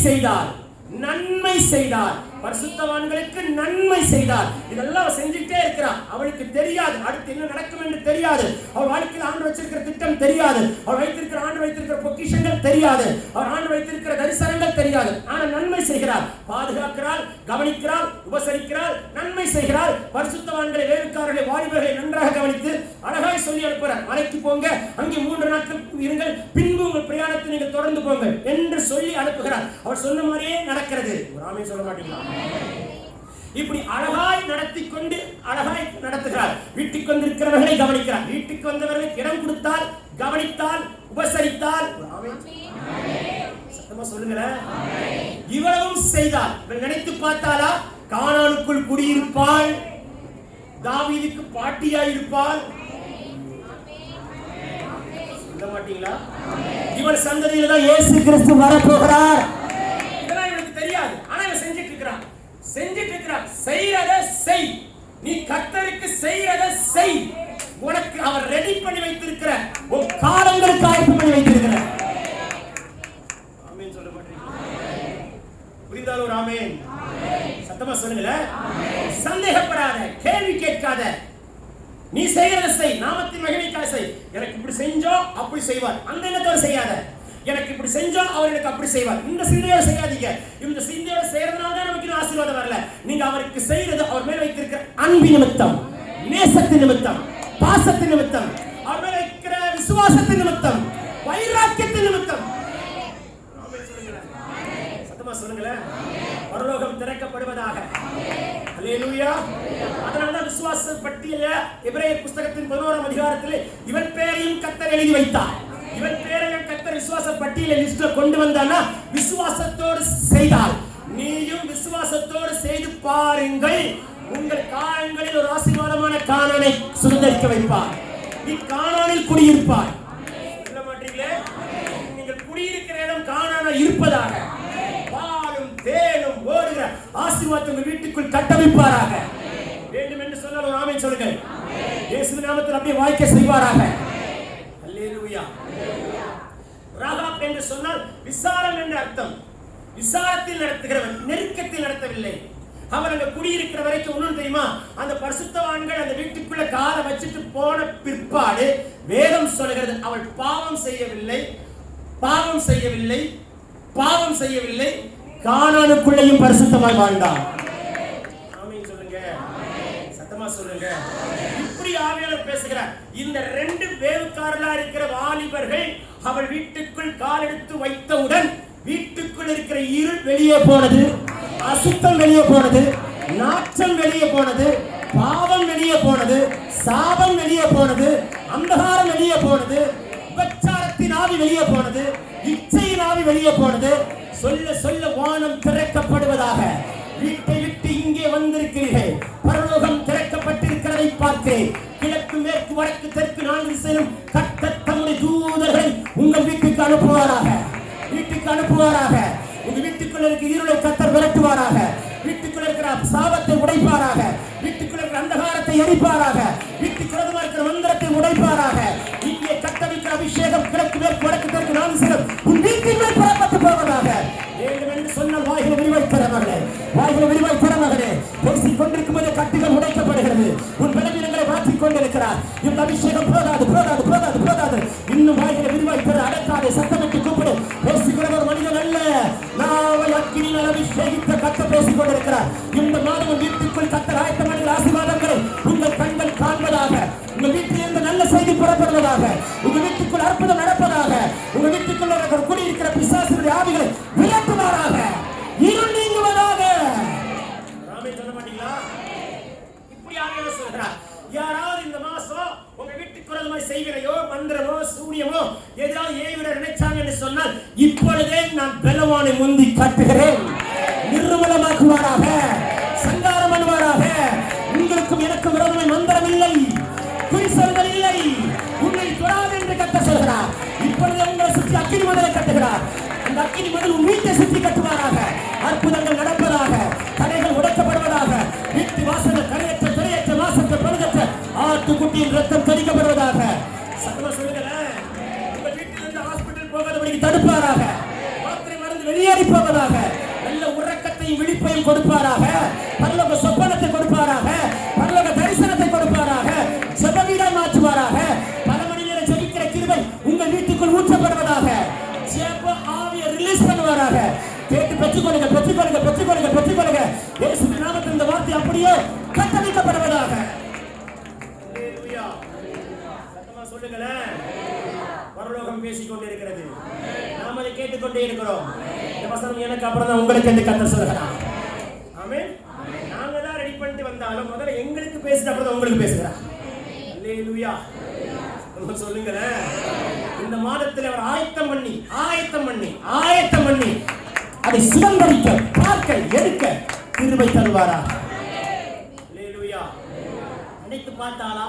செய்தார், பரிசுத்தவான்களுக்கு நன்மை செய்தார். இதெல்லாம் செஞ்சுட்டே இருக்கிறார். அவளுக்கு தெரியாது அடுத்து என்ன நடக்கும் என்று தெரியாது. அவள் வாழ்க்கையில் ஆண்டு வச்சிருக்கிற திட்டம் தெரியாது. அவள் வைத்திருக்கிற பொக்கிஷங்கள் தெரியாது. அவள் ஆண்டு வைத்திருக்கிற தரிசனங்கள் தெரியாது. ஆனால் நன்மை செய்கிறார், பாதுகாக்கிறார், கவனிக்கிறார், உபசரிக்கிறார், நன்மை செய்கிறார். பரிசுத்தவான்களை, வேலைக்காரர்களை, வாலிபர்களை நன்றாக கவனித்து அழகாய் சொல்லி அனுப்புகிறார். மலைக்கு போங்க, அங்கே 3 நாட்கள் இருங்கள், பின்பு உங்கள் பிரயாணத்தை நீங்கள் தொடர்ந்து போங்க என்று சொல்லி அனுப்புகிறார். அவர் சொன்ன மாதிரியே நடக்கிறது. ஒரு ஆமென் சொல்ல மாட்டீங்களா? இப்படி அழகாய் நடத்திக்கொண்டு அழகாய் நடத்துகிறார். வீட்டுக்கு வந்திருக்கிறவர்களை கவனிக்கிறார். வீட்டுக்கு வந்தவர்களுக்கு இடம் கொடுத்தால், கவனித்தால், உபசரித்தால், சத்தமா சொல்லுங்களேன், இவ்வளவும் செய்தால். நினைத்து பார்த்தாலா, கானானுக்குள் குடியிருப்பாள், தாவீதுக்கு பாட்டியாய் இருப்பாள். சொல்ல மாட்டீங்களா? இவள் சந்ததியில தான் இயேசு கிறிஸ்து வரப்போகிறார். இதெல்லாம் இவனுக்கு தெரியாது. ஆனா இவன் செஞ்சிட்டு இருக்கிறான். செய்யறத செய், நீ கர்த்தருக்கு செய்யறத செய். உனக்கு அவர் ரெடி பண்ணி வைத்திருக்கிற, உன் காலங்களுக்கு ஆயத்தம் பண்ணி வைத்திருக்கிற. ஆமென் சொல்ல மாட்டீங்களா? புரிந்தாலும் ஒரு ஆமென் சத்தமா சொல்லுங்க. சந்தேகப்படாத, கேள்வி கேட்காத, நீ செய்யறத செய், நாமத்தின் மகிமைக்காக செய். எனக்கு இப்படி செஞ்சோ அப்படி செய்வார், அந்த எண்ணத்தோட செய்யாத. எனக்கு இப்படி செஞ்சோ அவர் எனக்கு அப்படி செய்வார், இந்த சிந்தையோட செய்யாதீங்க. இந்த சிந்தையோட செய்யறதுனால தான் நமக்கு ஆசீர்வாதம் வரல. நீங்க அவருக்கு செய்யறது அவர் மேல வைத்திருக்கிற அன்பு நிமித்தம், நேசத்தின் நிமித்தம், பாசத்தின் நிமித்தம், அவர் மேல வைக்கிற விசுவாசத்தின் நிமித்தம், வைராக்கியத்தின் நிமித்தம். சத்தமா சொல்லுங்களேன். பரலோகம் திறக்கப்படுவதாக. அல்லேலூயா. அதனாலதான் விசுவாச பட்டியல எபிரேயர் புஸ்தகத்தின் 11ஆம் அதிகாரத்தில் இவன் பெயரையும் கர்த்தர் எழுதி வைத்தார். இவன் பேரையும் கர்த்தர் விசுவாச பட்டியல லிஸ்ட்ல கொண்டு வந்தானா, விசுவாசத்தோடு செய்தால், நீயும் விசுவாசத்தோடு செய்து பாருங்கள், உங்கள் காலங்களில் ஒரு ஆசீர்வாதமான கானானை சுதந்தரிக்க வைப்பார். நீ கானானில் குடியிருப்பாய். சொல்ல மாட்டீங்களே? நீங்கள் குடியிருக்கிற இடம் கானானா இருப்பதாக, பாலும் தேனும் ஓடுகிற ஆசீர்வாதத்தை உங்கள் வீட்டுக்குள் கட்டமைப்பாராக. வேண்டும் என்று சொன்னால் ஒரு ஆமென் சொல்லுங்கள். இயேசுவின் நாமத்தில் அப்படியே வாழ்க்கை செய்வாராக. அல்லேலூயா. ராகாப் என்று சொன்னால் விசாலம் என்ற அர்த்தம். விசாலத்தில் நடத்துகிறவன், நெருக்கத்தில் நடத்தவில்லை. அவன் அங்க குடியிருக்கிற வரைக்கும் ஒண்ணும் தெரியுமா, அந்த பரிசுத்தவான்கள் அந்த வீட்டுக்குள்ள காலை வச்சுட்டு போன பிற்பாடு வேதம் சொல்கிறது, அவள் பாவம் செய்யவில்லை, கானானுக்குள்ளேயும் பரிசுத்தமாய் வாழ்ந்தாள். ஆமென் சொல்லுங்க, சத்தமா சொல்லுங்க. இப்படி ஆவியானவர் பேசுகிறார். இந்த 2 வேவுக்காரர்களா இருக்கிற வாலிபர்கள் அவள் வீட்டுக்குள் கால் எடுத்து வைத்தவுடன் வீட்டுக்குள் இருக்கிற இருள் வெளியே போனது, அசுத்தம் வெளியே போனது, நாற்றம் வெளியே போனது, பாவம் வெளியே போனது, சாபம் வெளியே போனது, அந்தகாரம் வெளியே போனது, விபச்சாரத்தின் ஆவி வெளியே போனது, இச்சையின் ஆவி வெளியே போனது. சொல்ல சொல்ல வானம் திறக்கப்படுவதாக. வீட்டை விட்டு இங்கே வந்திருக்கிறீர்கள், பரலோகம் திறக்கப்பட்டிருக்கிறதை பார்க்கிறேன். கிழக்கு மேற்கு வடக்கு தெற்கு 4 திசையிலும் கர்த்தர் தம்முடைய தூதர்களை உங்கள் வீட்டுக்கு அனுப்புவாராக. வீட்டுக்கு வீட்டுக்கு அனுப்புவாராக. உங்க வீட்டுக்குள்ள இருக்க இருளை கர்த்தர் விரட்டுவாராக. வீட்டுக்குள்ள இருக்கிற சாபத்தை உடைப்பாராக. வீட்டுக்குள்ள இருக்கிற அந்தகாரத்தை எரிப்பாராக. வீட்டுக்குள்ள இருக்கிற மந்திரத்தை உடைப்பாராக. இங்கே கர்த்தருக்கு அபிஷேகம் கிழக்கு மேற்கு வடக்கு தெற்கு நான்கு சிலம் உன் வீட்டின் மேல் புறப்பட்டு போவதாக. வேண்டும் என்று சொன்னால் வாய்களை விரிவாய் தர மகளே, வாய்களை விரிவாய் தர மகளே. பேசிக் கொண்டிருக்கும் போது கட்டுகள் உடைக்கப்படுகிறது. உன் பலவீனங்களை மாற்றிக் கொண்டிருக்கிறார். இந்த அபிஷேகம் போதாது போதாது போதாது போதாது. இன்னும் வாய்களை விரிவாய் தர அடக்காதே, சத்தமிட்டு கூப்பிடு. பேசுகிற ஒரு மனிதன் அல்ல, நான் அக்கினியால் அபிஷேகித்த கர்த்தர் பேசிக் கொண்டிருக்கிறார். இந்த மாதம் வீட்டுக்குள் கர்த்தர் ஆயத்தமான ஆசீர்வாதங்களை உங்கள் கண்கள் காண்பதாக. உங்கள் வீட்டில் இருந்து நல்ல செய்தி புறப்படுவதாக. உங்க வீட்டுக்குள் அற்புதம் நடப்பதாக. உங்க வீட்டுக்குள்ள குடியிருக்கிற பிசாசுடைய ஆவிகளை விரட்டுவாராக. இருள் நீங்குவதாக. ராமே சொல்ல மாட்டீங்களா? இப்படி ஆவியானவர் சொல்கிறார். யாராவது இந்த மாசம் உங்க வீட்டுக்கு ஒரு மாதிரி செய்வினையோ மந்திரமோ சூனியமோ ஏதாவது ஏவிட நினைச்சாங்க என்று சொன்னால் இப்பொழுதே நான் பெலவானை முந்தி காட்டுகிறேன். நிர்மூலமாக்குவாராக, சங்காரம் பண்ணுவாராக. உங்களுக்கும் எனக்கும் விரோதமை மந்திரம் இல்லை, குறிசல்கள் இல்லை. உன்னை தொடாது என்று கர்த்தர் சொல்கிறார். இப்பொழுது உங்களை சுற்றி அக்கினி மதிலை கட்டுகிறார். அந்த அக்கினி மதில் உன் வீட்டை சுற்றி கட்டுவாராக. அற்புதங்கள் நடப்பதாக, தடைகள் உடைக்கப்படுவதாக. வீட்டு வாசல் கரையற்ற திரையற்ற மாசற்ற பழுதற்ற ஆட்டுக்குட்டியின் ரத்தம் தெளிக்கப்படுவதாக. சத்தமா சொல்லுங்களேன். உங்க வீட்டிலிருந்து ஹாஸ்பிட்டல் போகாதபடிக்கு தடுப்பாராக. மாத்திரை மருந்து வெளியேறி போவதாக. நல்ல உறக்கத்தையும் விழிப்பையும் கொடுப்பாராக. பரலோக சொப்பனத்தை கொடுப்பாராக. பரலோக தரிசனத்தை கொடுப்பாராக. ஜெப வீடை மாற்றுவாராக. பல மணி நேரம் ஜெபிக்கிற கிருபை உங்கள் வீட்டுக்குள் ஊற்றப்படுவதாக. ஜெப ஆவியை ரிலீஸ் பண்ணுவாராக. கேட்டு பெற்றுக்கொள்ளுங்க பெற்றுக்கொள்ளுங்க பெற்றுக்கொள்ளுங்க பெற்றுக்கொள்ளுங்க. இயேசுவின் நாமத்தில் இந்த வார்த்தை அப்படியே கட்டளையிடப்படுவதாக. அல்லேலூயா. சத்தமா சொல்லுங்களேன். பரலோகம் பேசிக் கொண்டிருக்கிறது. நாம் அதை கேட்டுக்கொண்டே இருக்கிறோம். இந்த வசனம் எனக்கு அப்புறம் தான் உங்களுக்கு என்று கர்த்தர் சொல்கிறார். ஆமென். நாங்க தான் ரெடி பண்ணிட்டு வந்தாலும் முதல்ல எங்களுக்கு பேசிட்டு அப்புறம் தான் உங்களுக்கு பேசுகிறார். அல்லேலூயா. சொல்லுங்களேன். இந்த மாதத்தில் அவர் ஆயத்தம் பண்ணி அதை சுதந்திரிக்க பார்க்க எடுக்க கிருபை தருவாரா? அல்லேலூயா. நினைத்து பார்த்தாலா?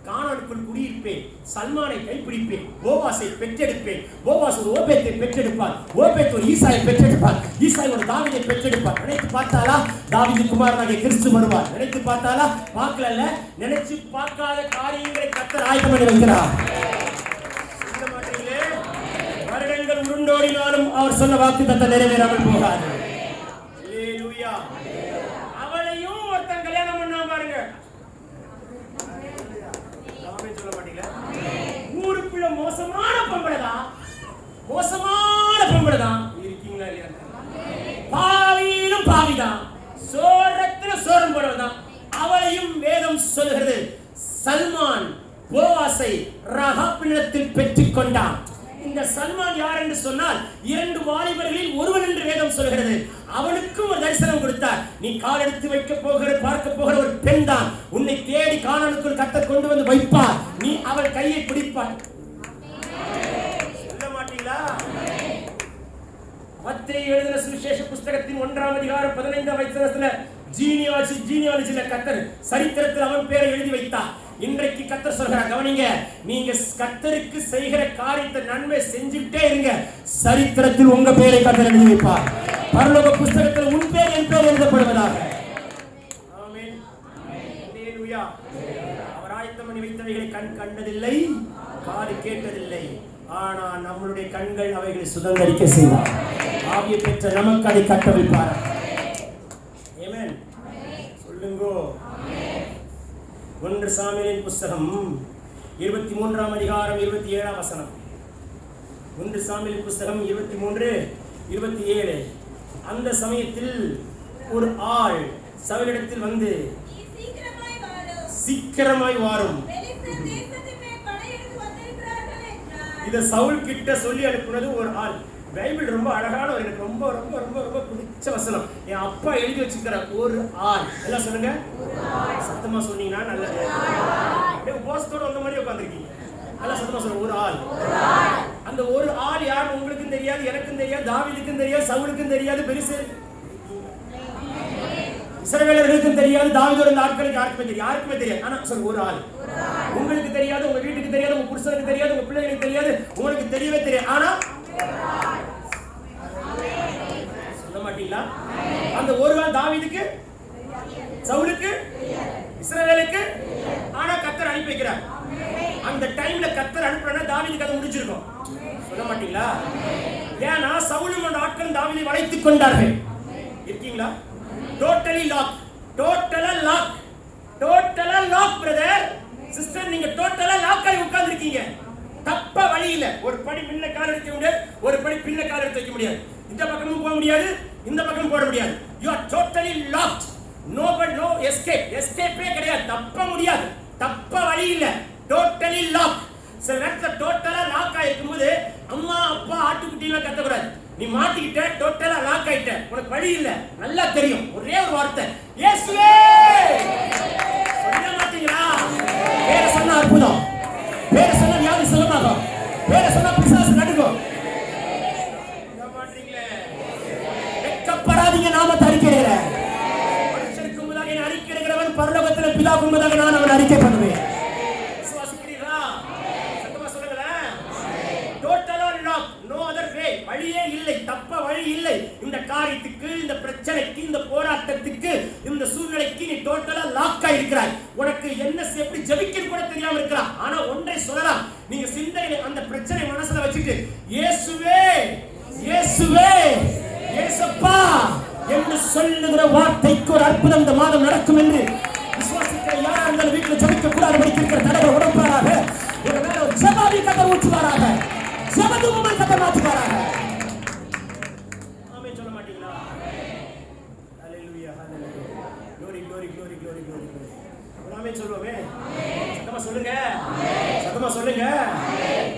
கானானுக்குள் குடியிருப்பேன், சல்மானை கைப்பிடிப்பேன், போவாசை பெற்றெடுப்பேன். போவாஸ் ஒரு ஓபேத்தை பெற்றெடுப்பார், ஓபேத் ஒரு ஈசாயை பெற்றெடுப்பார், ஈசாய் ஒரு தாவீதை பெற்றெடுப்பார். நினைத்து பார்த்தாலா? தாவீது குமாரனாகிய கிறிஸ்து வருவார். நினைத்து பார்த்தாலா? பார்க்கல, நினைச்சு பார்க்காத காரியங்களை கர்த்தர் ஆயத்தம் பண்ணி வைக்கிறார். சொல்ல மாட்டீங்களே? வருடங்கள் உருண்டோடினாலும் அவர் சொன்ன வாக்குத்தத்தம் நிறைவேறாமல் போகாது. அல்லேலூயா. அவளையும் ஒருத்தன் கல்யாணம் பண்ணா பாருங்க. சொல்ல மாட்டீங்களா? ஊருக்குள்ள மோசமான பொம்பளைதான் இருக்கீங்களா இல்லையா? பாவியிலும் பாவிதான், சோரத்துல சோரம் போடுவதான். அவளையும் வேதம் சொல்கிறது. சல்மான் போவாசை ரகாபினிடத்தில் பெற்றுக் கொண்டான். இந்த சல்மான் யார் என்று சொன்னால் இரண்டு வாலிபர்களில் ஒருவன் என்று வேதம் சொல்கிறது. அவனுக்கும் ஒரு தரிசனம் கொடுத்தார். நீ கால் எடுத்து வைக்க போகிற பார்க்க போகிற ஒரு பெண் தான் உன்னை தேடி கானானுக்குள் கர்த்தர் கொண்டு வந்து வைப்பார். நீ அவள் கையை பிடிப்பார். சொல்ல மாட்டீங்களா? மத்தேயு எழுதின சுவிசேஷ புஸ்தகத்தின் 1ஆம் அதிகாரம் 15ஆம் வசனத்துல ஜீனியாலஜில கர்த்தர் சரித்திரத்தில் அவன் பேரை எழுதி வைத்தார். இன்றைக்கு கர்த்தர் சொல்கிறார், கவனிங்க, நீங்க கர்த்தருக்கு செய்கிற காரியத்தை நன்மை செஞ்சுட்டே இருங்க. சரித்திரத்தில் உங்க பேரை கர்த்தர் எழுதி வைப்பார். பரலோக புஸ்தகத்தில் உன் பேர் என் பேர் எழுதப்படுவதாக. ஆமென். அல்லேலூயா. அவர் ஆயத்தம் பண்ணி வைத்தவைகளை கண் கண்டதில்லை, காது கேட்டதில்லை. ஆனால் நம்மளுடைய கண்கள் அவைகளை சுதந்தரிக்க செய்வார். ஆவியை பெற்ற நமக்கு அதை கட்ட வைப்பார். ஆமென். சொல்லுங்க. 1 சாமுவேலின் புஸ்தகம் 23ஆம் அதிகாரம் 27ஆம் வசனம். 1 சாமுவேலின் புஸ்தகம் 23:27. அந்த சமயத்தில் ஒரு ஆள் சவுலிடத்தில் வந்து, சீக்கிரமாய் வாரும், இத சவுல் கிட்ட சொல்லி அனுப்புனது ஒரு ஆள். பைபிள் ரொம்ப அழகான ஒரு, எனக்கு ரொம்ப ரொம்ப ரொம்ப ரொம்ப பிடிச்ச வசனம். என் அப்பா எழுதி வச்சிருக்கிற ஒரு ஆள். எல்லாம் சொல்லுங்க, சத்தமா சொன்னீங்கன்னா நல்லது. உபவாசத்தோட வந்த மாதிரி உட்காந்துருக்கீங்க. எல்லாம் சத்தமா சொல்லுங்க, ஒரு ஆள். அந்த ஒரு ஆள் யார் உங்களுக்கும் தெரியாது, எனக்கும் தெரியாது, தாவீதுக்கும் தெரியாது, சவுலுக்கும் தெரியாது, பெருசு இஸ்ரவேலர்களுக்கும் தெரியாது, தாவீதோட ஆட்களுக்கு யாருக்குமே தெரியாது. ஆனா சொல்லுங்க, ஒரு ஆள். உங்களுக்கு தெரியாது, உங்க வீட்டுக்கு தெரியாது, உங்க புருஷனுக்கு தெரியாது, உங்க பிள்ளைகளுக்கு தெரியாது, உங்களுக்கு தெரியவே தெரியாது. ஆனா மாட்டீங்களா? அந்த ஒருவன் தாவீதுக்கு, சவுலுக்கு, இஸ்ரவேலுக்கு, ஆனா கர்த்தர் அனுப்பி வைக்கிறார். அந்த டைம்ல கர்த்தர் அனுப்புறனா தாவீதுக்கு அது முடிஞ்சிருக்கும். சொல்ல மாட்டீங்களா? ஏன்னா சவுலும் அந்த ஆட்கள் தாவீதை வளைத்துக் கொண்டார்கள். இருக்கீங்களா? டோட்டலி லாக், டோட்டலா லாக், டோட்டலா லாக் பிரதர் சிஸ்டர். நீங்க டோட்டலா லாக் ஆகி உட்கார்ந்து இருக்கீங்க. தப்ப வழி இல்ல. ஒரு படி முன்ன கால் எடுக்க முடியாது, ஒரு படி பின்ன கால் எடுத்து வைக்க முடியாது. இந்த பக்கமும் போக முடியாது, இந்த பக்கமும் போட முடியாது. You are totally locked. No escape. எஸ்கேப்பே கிடையாது. தப்ப முடியாது. தப்ப வழி இல்ல. Totally lock. சில நேரத்துல டோட்டலா லாக் ஆயிருக்கும்போது அம்மா அப்பா ஆட்டுக்குட்டிலாம் கத்தக்கூடாது. நீ மாட்டிக்கிட்ட, டோட்டலா லாக் ஆயிட்ட, உனக்கு வழி இல்ல. நல்லா தெரியும். ஒரே ஒரு வார்த்தை, இயேசுவே. சொல்ல மாட்டீங்களா? பேரை சொன்னா அற்புதம், பேரை சொன்னா வியாதி சுகமாகும், பேரை சொன்னா பிசாசு நடுங்கும். வெட்கப்படாதீங்க. நாமத்தை அறிக்கையிடுகிறேன். மனுஷனுக்கு முன்பதாக என்னை அறிக்கையிடுகிறவன் பரலோகத்தில் பிதாவுக்கு முன்பதாக நான் அவனை அறிக்கை பண்ணுவேன். விசுவாசிக்கிறீர்களா? சத்தமா சொல்லுங்களேன். டோட்டலா லாக், நோ அதர் வே. வழியே இல்லை, தப்ப வழி இல்லை. இந்த காரியத்துக்கு, இந்த பிரச்சனைக்கு, இந்த போராட்டத்துக்கு, இந்த சூழ்நிலைக்கு நீ டோட்டலா லாக் ஆயிருக்கிறாய். உனக்கு என்ன எப்படி ஜெபிக்க கூட தெரியாம இருக்கலாம். ஆனா ஒன்றை சொல்லலாம், நீங்க சிந்தையில அந்த பிரச்சனை மனசுல வச்சுட்டு இயேசுவே இயேசுவே இயேசப்பா என்று சொல்லுகிற வார்த்தைக்கு ஒரு அற்புதம் இந்த மாதம் நடக்கும் என்று விசுவாசிக்கிற யாரா இருந்தாலும் வீட்டில் ஜெபிக்க கூடாது படிக்கிற தலைவர் உடம்பாராக. ஒரு மேல ஒரு ஜெபாவி கதை ஊற்றுவாராக, ஜெபதூபம் கதை மாற்றுவாராக. ஆமென் சொல்ல மாட்டீங்களா? ஹalleluya ஹalleluya. glory glory glory glory glory. ஆமென் சொல்லுவோமே. சத்தமா சொல்லுங்க, சத்தமா சொல்லுங்க.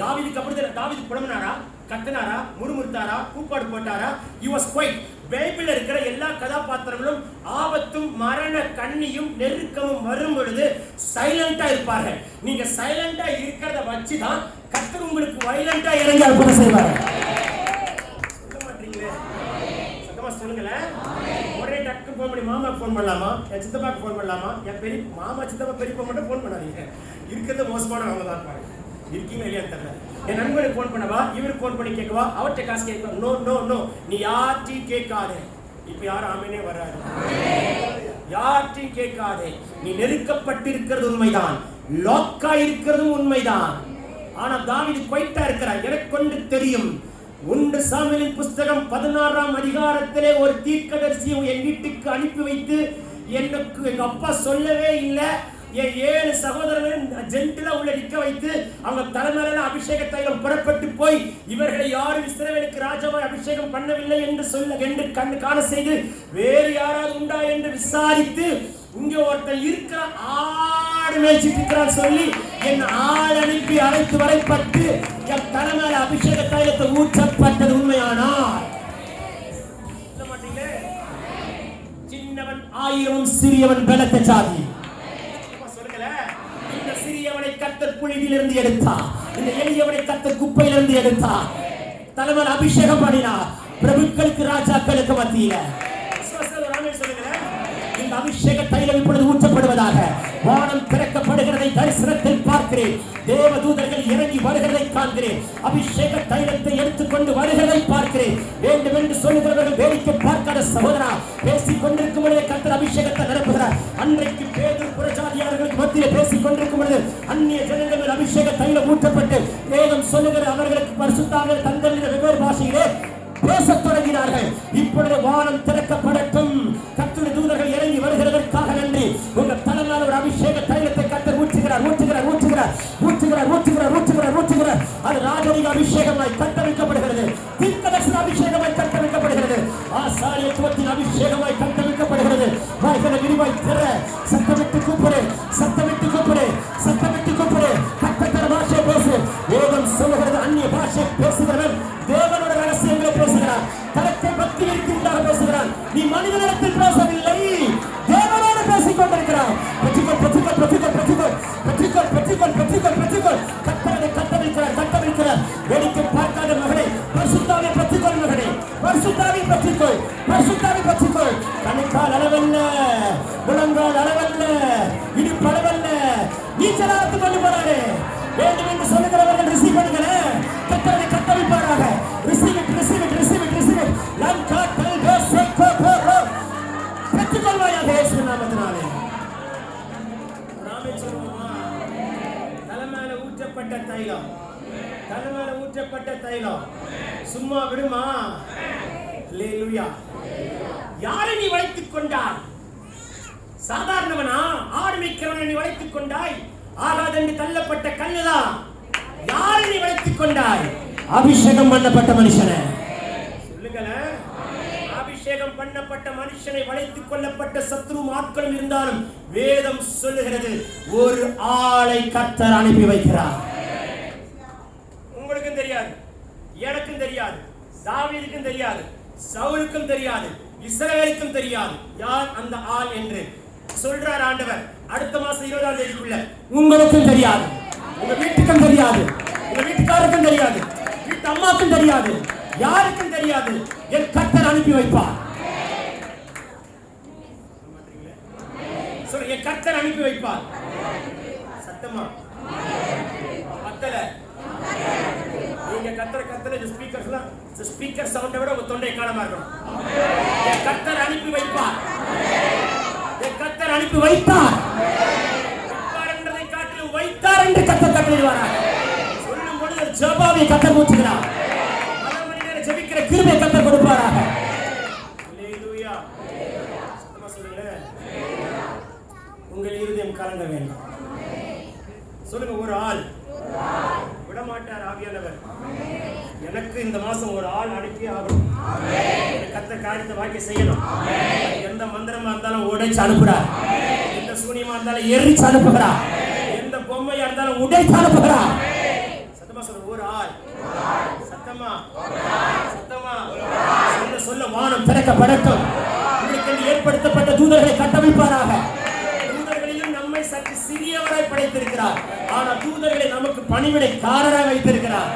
தாவீதுக்கு அப்படிதான். தாவீது புலம்பனாரா, கத்தினாரா, முறுமுறுத்தாரா, கூப்பாடு போட்டாரா? he was quiet. பைபிள்ல இருக்கிற எல்லா கதாபாத்திரங்களும் ஆபத்தும் மரண கண்ணியும் நெருக்கமும் வரும் பொழுது சைலண்டா இருப்பார்கள். நீங்க சைலண்டா இருக்கிறத வச்சுதான் கர்த்தர் உங்களுக்கு வைலண்டா இறங்கி அற்புதம் செய்வார். சொல்ல மாட்டீங்களே? சத்தமா சொல்லுங்களேன். ஒரே டக்கு போன் பண்ணி மாமாக்கு ஃபோன் பண்ணலாமா, என் சித்தப்பாக்கு ஃபோன் பண்ணலாமா, என் பெரிய மாமா சித்தப்பா பெரியப்பா மட்டும் ஃபோன் பண்ணாதீங்க. இருக்கிறது மோசமான அவங்க தான் இருப்பாங்க. இருக்கீங்க இல்லையா தெரியல. என் நண்பனுக்கு ஃபோன் பண்ணவா, இவருக்கு ஃபோன் பண்ணி கேட்கவா, அவர்கிட்ட காசு கேட்கவா? No no no. நீ யார்ட்டையும் கேட்காதே. இப்ப யாரும் ஆமேனே வராது. யார்ட்டையும் கேட்காதே. நீ நெருக்கப்பட்டிருக்கிறது உண்மைதான், லாக்கா இருக்கிறதும் உண்மைதான். ஆனா தாவீது குவைட்டா இருக்கிறார். எனக்கு கொண்டு தெரியும். 1 சாமுவேலின் புஸ்தகம் 16ஆம் அதிகாரத்திலே ஒரு தீர்க்கதரிசியை என் வீட்டுக்கு அனுப்பி வைத்து, எனக்கு எங்க அப்பா சொல்லவே இல்லை, என் 7 சகோதரர்கள் ஜென்டிலா உள்ள நிற்க வைத்து அவங்க தலைமையில அபிஷேக தைலம் புறப்பட்டு போய் இவர்களை யாரும் இஸ்ரவேலுக்கு ராஜாவாய் அபிஷேகம் பண்ணவில்லை என்று சொல்ல என்று கண்ணு காண செய்து வேறு யாராவது உண்டா என்று விசாரித்து, இங்க ஒருத்தர் இருக்கிற ஆடு மேய்ச்சிட்டு இருக்கிறான் சொல்லி என் ஆள் அனுப்பி அழைத்து வரப்பட்டு என் தலைமையில அபிஷேக தைலத்தை ஊற்றப்பட்டது உண்மையானால் சின்னவன் 1000 சிறியவன் பலத்த சாதி. இந்த சிறியவனை கர்த்தர் புழுதியிலிருந்து எடுத்தார், இந்த எளியவனை கர்த்தர் குப்பையிலிருந்து எடுத்தார். தலைமையில் அபிஷேகம் பண்ணினார். பிரபுக்களுக்கு ராஜாக்களுக்கு மத்தியில இந்த அபிஷேக தைலம் இப்பொழுது ஊற்றப்படுவதாக. வானம் திறக்கப்படுகிறதை தரிசனத்தில் பார்க்கிறேன். தேவ தூதர்கள் இறங்கி வருகிறதை காண்கிறேன். அபிஷேக தைலத்தை எடுத்துக்கொண்டு வருகிறதை பார்க்கிறேன். வேண்டும் என்று சொல்லுகிறவர்கள் வேடிக்கை பார்க்காத சகோதரா, பேசிக் கொண்டிருக்கும் பொழுது கர்த்தர் அபிஷேகத்தை நிரப்புகிறார். அன்றைக்கு பேதுரு புறஜாதியார்களுக்கு மத்தியிலே பேசிக் கொண்டிருக்கும் பொழுது அந்நிய ஜனங்கள் அபிஷேக தைலம் ஊற்றப்பட்டு வேதம் சொல்லுகிற அவர்களுக்கு பரிசுத்தாவிய தங்களின் வெவ்வேறு பாஷையிலே பேசத் தொடங்கினார்கள். இப்பொழுது வானம் திறக்கப்படட்டும். கர்த்தருடைய தூதர்கள் இறங்கி வருகிறதற்காக நன்றி. உங்க தலைமையில் ஒரு அபிஷேக தைலத்தை கர்த்தர் ஊற்றுகிறார் ஊற்றுகிறார் ஊற்றுகிறார் ஊற்றுகிறார் ஊற்றுகிறார் ஊற்றுகிறார் ஊற்றுகிறார். அது ராஜரீக அபிஷேகமாய் கட்டமைக்கப்படுகிறது. தீர்க்கதரிசன அபிஷேகமாய் கட்டமைக்கப்படுகிறது. ஆசாரியத்துவத்தின் அபிஷேகமாய் கட்டமைக்கப்படுகிறது. வாய்களை விரிவாய் திற. சத்தமிட்டு கூப்பிடு, சத்தமிட்டு கூப்பிடு, சத்தமிட்டு கூப்பிடு. கட்டத்தர பாஷை பேசு. வேதம் சொல்லுகிறது, அந்நிய பாஷை பேசுகிறவன் தேவனோட ரகசியங்களை பேசுகிறான். தனக்கு பக்தி இருக்கின்றதாக பேசுகிறான். நீ மனிதனிடத்தில் பேசவில்லை, தேவனோடு பேசிக் கொண்டிருக்கிறான். பெற்றுக்கொள் பெற்றுக்கொள் பெற்றுக்கொள் பெற்றுக்கொள் பெற்றுக்கொள் பெற்றுக்கொள் பெற்றுக்கொள் பெற்றுக்கொள். கட்டளை கட்டமைக்கிறார் கட்டமைக்கிறார். வேடிக்கை பார்க்காத மகனே, பரிசுத்தாவை பெற்றுக்கொள் மகனே, பரிசுத்தாவை பெற்றுக்கொள், பரிசுத்தாவை பெற்றுக்கொள். கணுக்கால் அளவல்ல, முழங்கால் அளவல்ல, இடுப்பு அளவல்ல, நீச்சலாத்து கொண்டு போறாரு. வேண்டும் என்று சொல்லுகிறவர்கள் ரிசீவ் பண்ணுகிறேன். கட்டளை கட்டமைப்பாராக. Receive it receive it receive it receive it. லங்கா கல்வே சேக்கோ காய்ச்சப்பட்ட தைலம் சும்மா விடுமா? அல்லேலூயா. யாரை நீ வளைத்துக் கொண்டாய்? சாதாரணவனா? ஆடு மேய்க்கிறவனை நீ வளைத்துக் கொண்டாய்? ஆகாதென்று தள்ளப்பட்ட கல்லுதான். யாரை நீ வளைத்துக் கொண்டாய்? அபிஷேகம் பண்ணப்பட்ட மனுஷனை. சொல்லுங்களேன். அபிஷேகம் பண்ணப்பட்ட மனுஷனை வளைத்துக் கொள்ளப்பட்ட சத்ரு ஆட்களும் இருந்தாலும் வேதம் சொல்லுகிறது ஒரு ஆளை கர்த்தர் அனுப்பி வைக்கிறார். உங்களுக்கும் தெரியாது, எனக்கும் தெரியாது, தாவீதுக்கும் தெரியாது, சவுலுக்கும் தெரியாது, இஸ்ரவேலுக்கும் தெரியாது யார் அந்த ஆள் என்று சொல்றார் ஆண்டவர். அடுத்த மாசம் 20ஆம் தேதிக்குள்ள உங்களுக்கும் தெரியாது, உங்க வீட்டுக்கும் தெரியாது, உங்க வீட்டுக்காருக்கும் தெரியாது, வீட்டு அம்மாக்கும் தெரியாது, யாருக்கும் தெரியாது. என் கர்த்தர் அனுப்பி வைப்பார். சொல்லுங்க, என் கர்த்தர் அனுப்பி வைப்பார். சத்தமா பத்தல. நீங்க கர்த்தர் இந்த ஸ்பீக்கர்ஸ்லாம் ஸ்பீக்கர் சவுண்டை விட உங்க தொண்டை காலமா இருக்கணும். என் கர்த்தர் அனுப்பி வைப்பார். என் கர்த்தர் அனுப்பி வைத்தார். என்றதை காட்டிலும் வைத்தார் என்று கர்த்தர் கட்டளையிடுவாராக. சொல்லும் பொழுது ஜெபாவை கர்த்தர் ஊற்றுகிறார். பல மணி நேரம் ஜெபிக்கிற கிருபையை கர்த்தர் கொடுப்பாராக. அல்லேலூயா. சத்தமா சொல்லுங்க. உங்கள் இருதயம் கலங்க வேண்டும். சொல்லுங்க, ஒரு ஆள் விடமாட்டார் ஆவியானவர். எனக்கு இந்த மாசம் ஒரு ஆள் அனுப்பி ஆகணும். கர்த்தர் காரியத்தை வாக்கி செய்யணும். எந்த மந்திரமா இருந்தாலும் உடைச்சு அனுப்புறார். எந்த சூனியமா இருந்தாலும் எரிச்சு அனுப்புகிறார். எந்த பொம்மையா இருந்தாலும் உடைச்சு அனுப்புகிறார். சத்தமா சொல்ற, ஒரு ஆள். சத்தமா சத்தமா சொல்ல சொல்ல வானம் திறக்கப்படட்டும். உங்களுக்கு ஏற்படுத்தப்பட்ட தூதர்களை கட்டமைப்பாராக. தூதர்களிலும் நம்மை சற்று சிறியவராய் படைத்திருக்கிறார். ஆனா தூதர்களை நமக்கு பணிவிடைக்காரராய் வைத்திருக்கிறார்.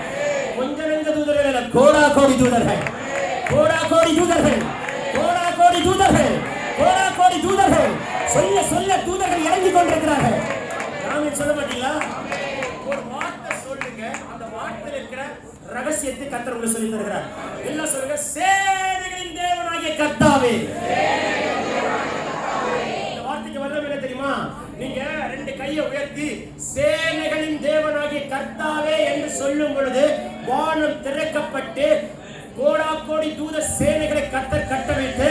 கொஞ்ச நெஞ்ச தூதர்கள் அல்ல, கோடா கோடி தூதர்கள், கோடா கோடி தூதர்கள், கோடா கோடி தூதர்கள், கோடா கோடி தூதர்கள். சொல்ல சொல்ல தூதர்கள் இறங்கி கொண்டிருக்கிறார்கள். நாமே சொல்ல மாட்டீங்களா? ஒரு வார்த்தை சொல்லுங்க, அந்த வார்த்தையில் இருக்கிற ரகசியத்தை கர்த்தர் உங்களுக்கு சொல்லி தருகிறார். எல்லாம் சொல்லுங்க, சேனைகளின் தேவனாகிய கர்த்தாவே. இந்த வார்த்தைக்கு வல்லமை என்ன தெரியுமா? நீங்க ரெண்டு கையை உயர்த்தி சேனைகளின் தேவனாகிய கர்த்தாவே என்று சொல்லும் பொழுது வானம் திறக்கப்பட்டு கோடா கோடி தூத சேனைகளை கர்த்தர் கட்டமைத்து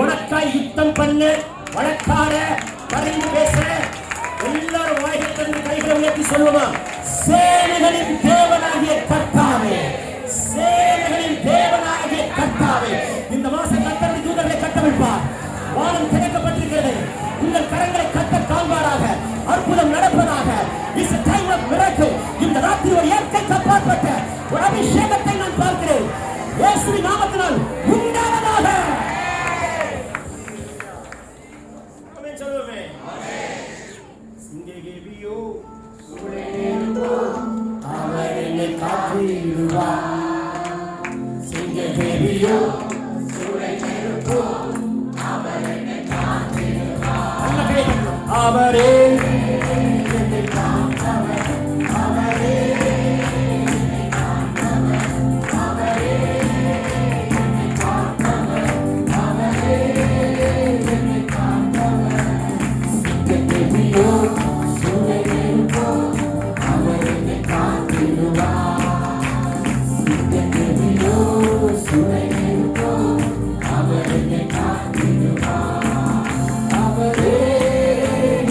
உனக்காய் யுத்தம் பண்ண வழக்காட பரிந்து பேச எல்லாரும் வாய்கள் தந்து கைகளை உயர்த்தி சொல்லுவோம், சேனைகளின் தேவனாகிய கர்த்தாவே, சேனைகளின் தேவனாகிய கர்த்தாவே. இந்த மாசம் கர்த்தர் தூதர்களை கட்டமைப்பார். வானம் திறக்கப்பட்டிருக்கிறது. உங்கள் கரங்களை கர்த்தர் காண்பாராக. அற்புதம் நடப்பதாக. It's a time of miracle. இந்த ராத்திரி ஒரு இயற்கைக்கு அப்பாற்பட்ட ஒரு அபிஷேகத்தை நான் பார்க்கிறேன். இயேசுவின் நாமத்தினால் உண்டாவதாக. ஆமென் சொல்லுவே. சிங்கேவியோ சுளேனோ அவர் என்னை காத்திடுவார். சிங்கேவியோ சுளேனோ அவர் என்னை காத்திடுவார். அவரே என்னை காத்தவர். அவரே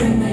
என்னை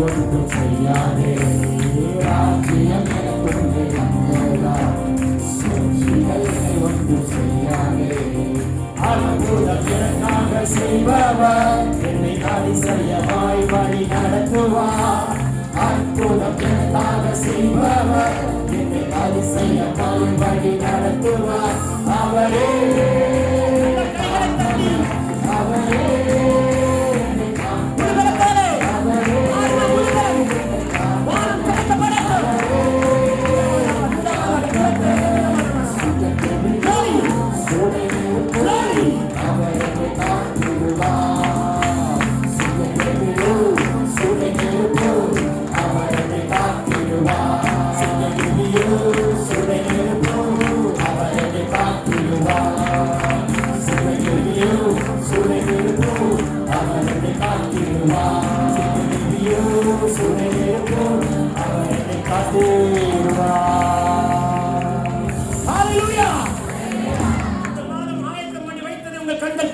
ஒன்றும் செய்யாதே ராஜ்யம் எனக்குள்ளே வந்ததா சூழ்ச்சிகள் என்னை ஒன்றும் செய்யாதே அற்புதம் எனக்காக செய்பவர் என்னை அதிசயமாய் வழி நடத்துவார் அற்புதம் எனக்காக செய்பவர் என்னை அதிசயமாய் வழி நடத்துவார் அவரே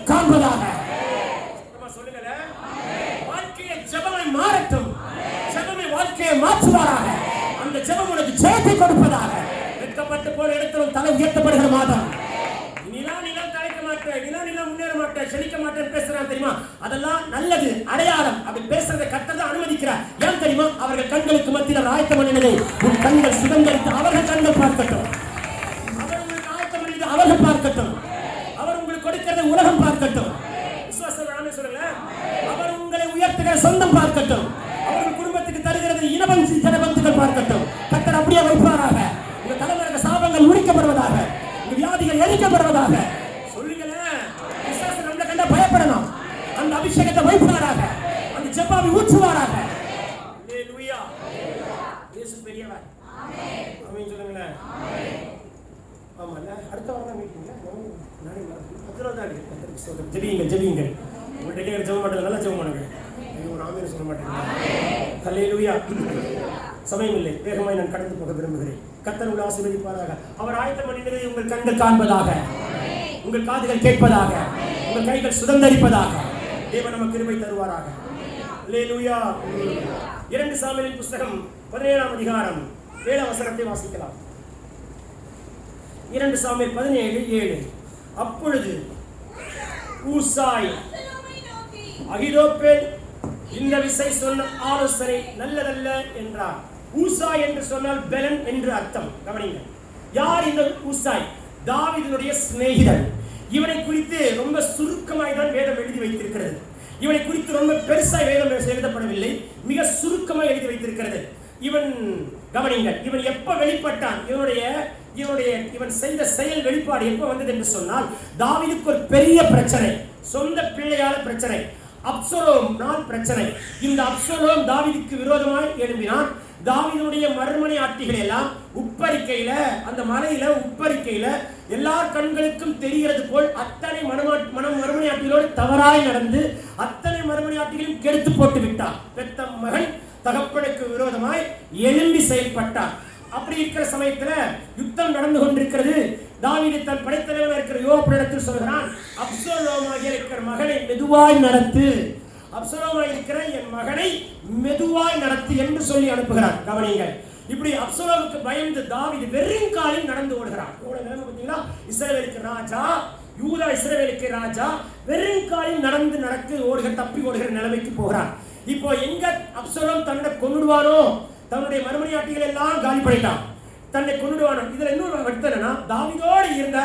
காண்பதாக சொல்லுங்க. வாழ்க்கையை ஜெபமே மாறட்டும். ஜெபமே வாழ்க்கையை மாற்றுவாராக. அந்த ஜெபம் உனக்கு ஜெயத்தை கொடுப்பதாக. வெட்கப்பட்டு போன இடத்திலும் தலை உயர்த்தப்படுகிற மாதம். நீலாம் தலைக்க மாட்டேன், நீலாம் முன்னேற மாட்டேன், செழிக்க மாட்டேன் பேசுறான் தெரியுமா? அதெல்லாம் நல்லது, அடையாளம். அப்படி பேசுறதை கர்த்தர் தான் அனுமதிக்கிறார். ஏன் தெரியுமா? அவர்கள் கண்களுக்கு மத்தியில் ஆயத்தம் பண்ணினதை உன் கண்கள் சுதந்திரித்து அவர்கள் கண்கள் பார்க்கட்டும். அவர் உங்களுக்கு ஆயத்தம் பண்ணினது அவர்கள் பார்க்கட்டும். அவர் உங்களுக்கு கொடுக்கிறதை உலகம் பார்க்கட்டும். விசுவாசம் சொல்லுங்க. அவர் உங்களை உயர்த்துகிற சொந்தம் பார்க்கட்டும். அவர்கள் குடும்பத்துக்கு தருகிறது இனபந்தி ஜனபந்துகள் பார்க்கட்டும். கர்த்தர் அப்படியே வைப்பாராக. உங்க தலைமுறை சாபங்கள் முறிக்கப்படுவதாக, உங்க வியாதிகள் எரிக்கப்படுவதாக. சொல்லுங்களேன். விசுவாசம் நம்மளை கண்ட பயப்படணும். அந்த அபிஷேகத்தை வைப்பாராக. அந்த ஜெபாவை ஊற்றுவாராக. அல்லேலூயா. இயேசு பெரியவர். ஆமென் சொல்லுங்களேன். ஆமால அடுத்த வாரம் மீட்டிங்ல ஜெபியுங்கள் ஜெபியுங்கள். உங்கள்கிட்ட கேட்குற ஜெபம் பண்ணுறது நல்லா ஜெபம் பண்ணுங்க. ஒரு ஆமென் சொல்ல மாட்டேங்க. அல்லேலூயா. சமயம் இல்லை, வேகமாய் நான் கடந்து போக விரும்புகிறேன். கர்த்தர் உங்களை ஆசீர்வதிப்பாராக. அவர் ஆயத்தம் பண்ணினதை உங்கள் கண்கள் காண்பதாக, உங்கள் காதுகள் கேட்பதாக, உங்கள் கைகள் சுதந்தரிப்பதாக. தேவன் நமக்கு கிருபை தருவாராக. அல்லேலூயா. 2 சாமுவேலின் புத்தகம் 17ஆம் அதிகாரம் 7ஆம் வசனத்தை வாசிக்கலாம். 2 சாமுவேல் 17:7. அப்பொழுது ஊசாய் அகிதோப்பேல் இந்த விசை சொன்ன ஆலோசனை நல்லதல்ல என்றார். ஊசாய் என்று சொன்னால் பெலன் என்று அர்த்தம். கவனிங்க. யார் இந்த ஊசாய்? தாவீதுடைய சிநேகிதன். இவனை குறித்து ரொம்ப சுருக்கமாய் தான் வேதம் எழுதி வைத்திருக்கிறது. இவனை குறித்து ரொம்ப பெருசாய் வேதம் எழுதப்படவில்லை, மிக சுருக்கமாய் எழுதி வைத்திருக்கிறது. இவன் கவனிங்கள், இவன் எப்ப வெளிப்பட்டான்? இவன் செய்த செயல் வெளிப்பாடு எப்ப வந்தது என்று சொன்னால், தாவீதுக்கு ஒரு பெரிய பிரச்சனை, சொந்த பிள்ளையால பிரச்சனை, அப்சலோம் பிரச்சனை. இந்த அப்சலோம் தாவீதுக்கு விரோதமாய் எழும்பினான். தாவீதுடைய மறுமனை ஆட்டிகள் எல்லாம் உப்பரிக்கையில, அந்த மலையில உப்பரிக்கையில எல்லார் கண்களுக்கும் தெரிகிறது போல் அத்தனை மறுமனை ஆட்டிகளோடு தவறாய் நடந்து அத்தனை மறுமனை ஆட்டிகளையும் கெடுத்து போட்டு விட்டான். பெத்த மகன் தகப்பனுக்கு விரோதமாய் எழும்பி செயல்பட்டார். அப்படி இருக்கிற சமயத்துல யுத்தம் நடந்து கொண்டிருக்கிறது. தாவீது தன் படைத்தலைவனாக இருக்கிற யோவாபிடத்தில் சொல்கிறான், அப்சலோமாகிய இருக்கிற மகனை மெதுவாய் நடத்து, அப்சலோமாய் இருக்கிற என் மகனை மெதுவாய் நடத்து என்று சொல்லி அனுப்புகிறார். கவனிங்கள். இப்படி அப்சலோமுக்கு பயந்து தாவீது வெறுங்காலில் நடந்து ஓடுகிறார். பார்த்தீங்களா? இஸ்ரவேலுக்கு ராஜா, யூதா இஸ்ரவேலுக்கு ராஜா, வெறுங்காலில் நடந்து தப்பி ஓடுகிற நிலைமைக்கு போகிறார். இப்போ எங்க அப்சலோம் தன்னை கொன்னுடுவானோ, தன்னுடைய மறுமனையாட்டிகள் எல்லாம் காலி பண்ணிட்டான், தன்னை கொன்னுடுவானோ. இதுல இன்னொரு வருத்தனா, தாவீதோடு இருந்த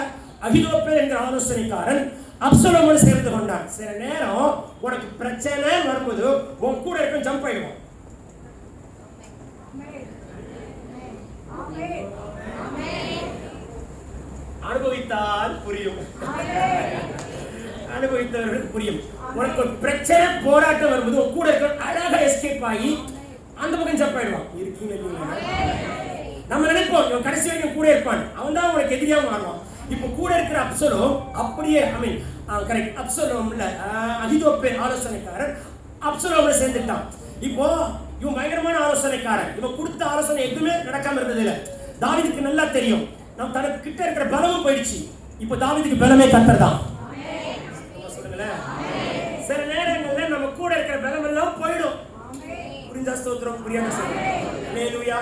அகிதோப்பேல் என்ற ஆலோசனைக்காரன் அப்சலோமோடு சேர்ந்து கொண்டான். சில நேரம் உனக்கு பிரச்சனை வரும்போது உன் கூட இருக்க ஜம்ப் ஆயிடுவோம். அனுபவித்தால் புரியும், அனுபவித்தவர்கள் புரியும். உனக்கு ஒரு பிரச்சனை போராட்டம் வரும்போது உன் கூட இருக்க அழகா எஸ்கேப் ஆகி அந்த பக்கம் ஜம்ப் ஆயிடுவான். இருக்கீங்க நம்ம நினைப்போம் இவன் கடைசி வரைக்கும் கூட இருப்பான், அவன் தான் உனக்கு எதிரியாக மாறுவான். இப்போ கூட இருக்கிற அப்சலோம் அப்படியே கரெக்ட் அப்சலோம்ல அகிதோப்பேல் ஆலோசனைக்காரன் அப்சலோம்ல சேர்ந்துட்டான். இப்போ இவன் பயங்கரமான ஆலோசனைக்காரன். இவன் கொடுத்த ஆலோசனை எதுவுமே நடக்காம இருந்தது இல்ல. தாவீதுக்கு நல்லா தெரியும், நம்ம தனக்கு கிட்ட இருக்கிற பலமும் போயிடுச்சு. இப்போ தாவீதுக்கு பலமே கர்த்தர் தான். சொல்லுங்களேன். சில நேரங்கள்ல நம்ம கூட இருக்கிற பலம் எல்லாம் போயிடும். புரிஞ்சா ஸ்தோத்திரம், புரியாத ஸ்தோத்திரம். அல்லேலூயா.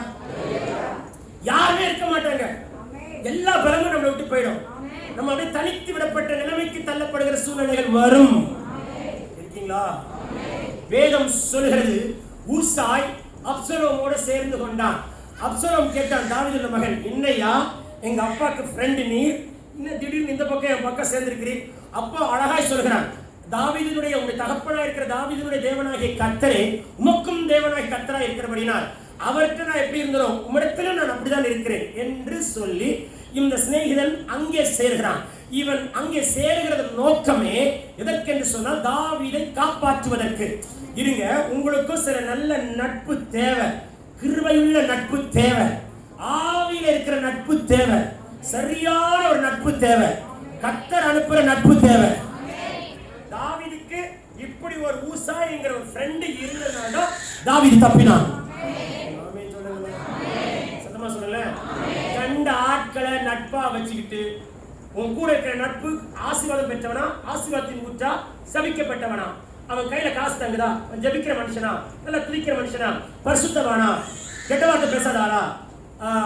யாருமே இருக்க மாட்டாங்க. எல்லா பலமும் நம்மளை விட்டு போயிடும். நம்ம அப்படியே தனித்து விடப்பட்ட நிலைமைக்கு தள்ளப்படுகிற சூழ்நிலைகள் வரும். இருக்கீங்களா? வேதம் சொல்கிறது, ஊசாய் அப்சலோமோட சேர்ந்து கொண்டான். அப்சலோம் கேட்டான், தாவீதுடைய மகன், என்னையா எங்க அப்பாக்கு ஃப்ரெண்ட் நீர், இன்னும் திடீர்னு இந்த பக்கம் என் பக்கம் சேர்ந்திருக்கிறீர். அப்பா அழகாய் சொல்கிறான், தாவீதுடைய உங்களுடைய தகப்பனாய் இருக்கிற தாவீதுடைய தேவனாகிய கர்த்தரே உமக்கும் தேவனாய் கர்த்தராய் இருக்கிறபடினால் அவர்கிட்ட நான் எப்படி இருந்தோம் உம்மிடத்திலும் நான் அப்படிதான் இருக்கிறேன் என்று சொல்லி இந்த சிநேகிதன் அங்கே சேர்கிறான். இவன் அங்கே சேருகிறது நோக்கமே எதற்கென்று சொன்னால் தாவீதை காப்பாற்றுவதற்கு. இருங்க, உங்களுக்கும் சில நல்ல நட்பு தேவை, கிருபையுள்ள நட்பு தேவை, ஆவியில இருக்கிற நட்பு தேவை, சரியான ஒரு நட்பு தேவை, கர்த்தர் அனுப்புற நட்பு தேவை. தாவீதுக்கு இப்படி ஒரு ஊசாய்ங்கிற ஒரு ஃப்ரெண்ட் இருந்ததுனால தாவீது தப்பினான். ஆமென் சொல்லுங்க. சத்தமா சொல்லுங்க. கண்ட ஆட்களை நட்பா வச்சுக்கிட்டு உன் கூட இருக்கிற நட்பு ஆசீர்வாதம் பெற்றவனா, ஆசீர்வாதத்தின் ஊற்றா, சபிக்கப்பட்டவனா, அவன் கையில காசு தங்குதா, ஜெபிக்கிற மனுஷனா, நல்லா துதிக்கிற மனுஷனா, பரிசுத்தவானா, கெட்ட வார்த்தை பேசாத ஆளா,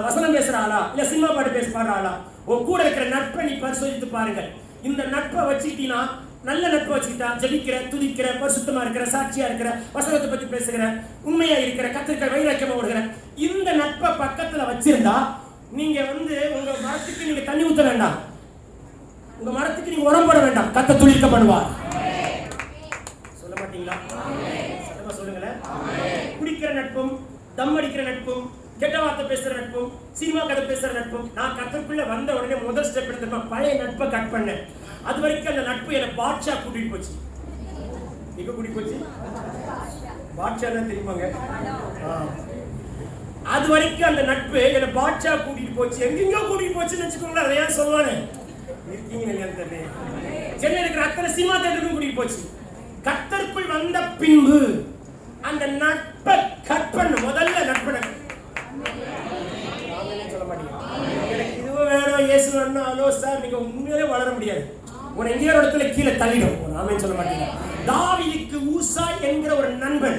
வசனம் பேசுற ஆளா, இல்ல சினிமா பாட்டு பாடுற ஆளா, உன் கூட இருக்கிற நட்பை நீ பரிசோதித்து பாருங்கள். இந்த நட்பை வச்சுக்கிட்டீங்கன்னா, நல்ல நட்பை வச்சுக்கிட்டா, ஜெபிக்கிற, துதிக்கிற, பரிசுத்தமா இருக்கிற, சாட்சியா இருக்கிற, வசனத்தை பத்தி பேசுகிற, உண்மையா இருக்கிற, கத்திரிக்க வைராக்கியமா ஓடுகிற இந்த நட்பை பக்கத்துல வச்சிருந்தா நீங்க உங்க மரத்துக்கு நீங்க தண்ணி ஊத்த வேண்டாம், உங்க மரத்துக்கு நீங்க உரம் போட வேண்டாம், கத்த துளிர்க்க பண்ணுவார். சொல்ல மாட்டீங்களா? சத்தமா சொல்லுங்களேன். குடிக்கிற நட்பும், தம் அடிக்கிற நட்பும், கெட்ட வார்த்தை பேசுற நட்பும், சினிமா கதை பேசுற நட்பும், நான் கத்தருக்குள்ள வந்த உடனே முதல் ஸ்டெப் எடுத்து பழைய நட்பை கட் பண்ணேன். அது வரைக்கும் அந்த நட்பு என்ன பாட்ஷா கூட்டிட்டு போச்சு. எங்க கூட்டிட்டு போச்சு? பாட்ஷா தெரியுமாங்க? அது வரைக்கும் அந்த நட்பு என்ன பாட்ஷா கூட்டிட்டு போச்சு, எங்கெங்க கூட்டிட்டு போச்சுன்னு வச்சுக்கோங்களேன். அதை ஏன் சொல்லுவானே இருக்கீங்க தெரியல. சென்னை இருக்கிற அத்தனை சினிமா தேட்டருக்கும் கூட்டிட்டு போச்சு. கர்த்தருக்குள் வந்த பின்பு அந்த நட்பை கட் பண்ண முதல்ல நட்பை சொல்ல மாட்டீங்க. எனக்கு இதுவும் வேணும், இயேசு வேணும், ஹலோ சார், நீங்க உண்மையிலே வளர முடியாது. உன எங்கேயோ இடத்துல கீழே தள்ளிடும். ஆமென் சொல்ல மாட்டீங்க. தாவீதுக்கு ஊசாய் என்கிற ஒரு நண்பன்,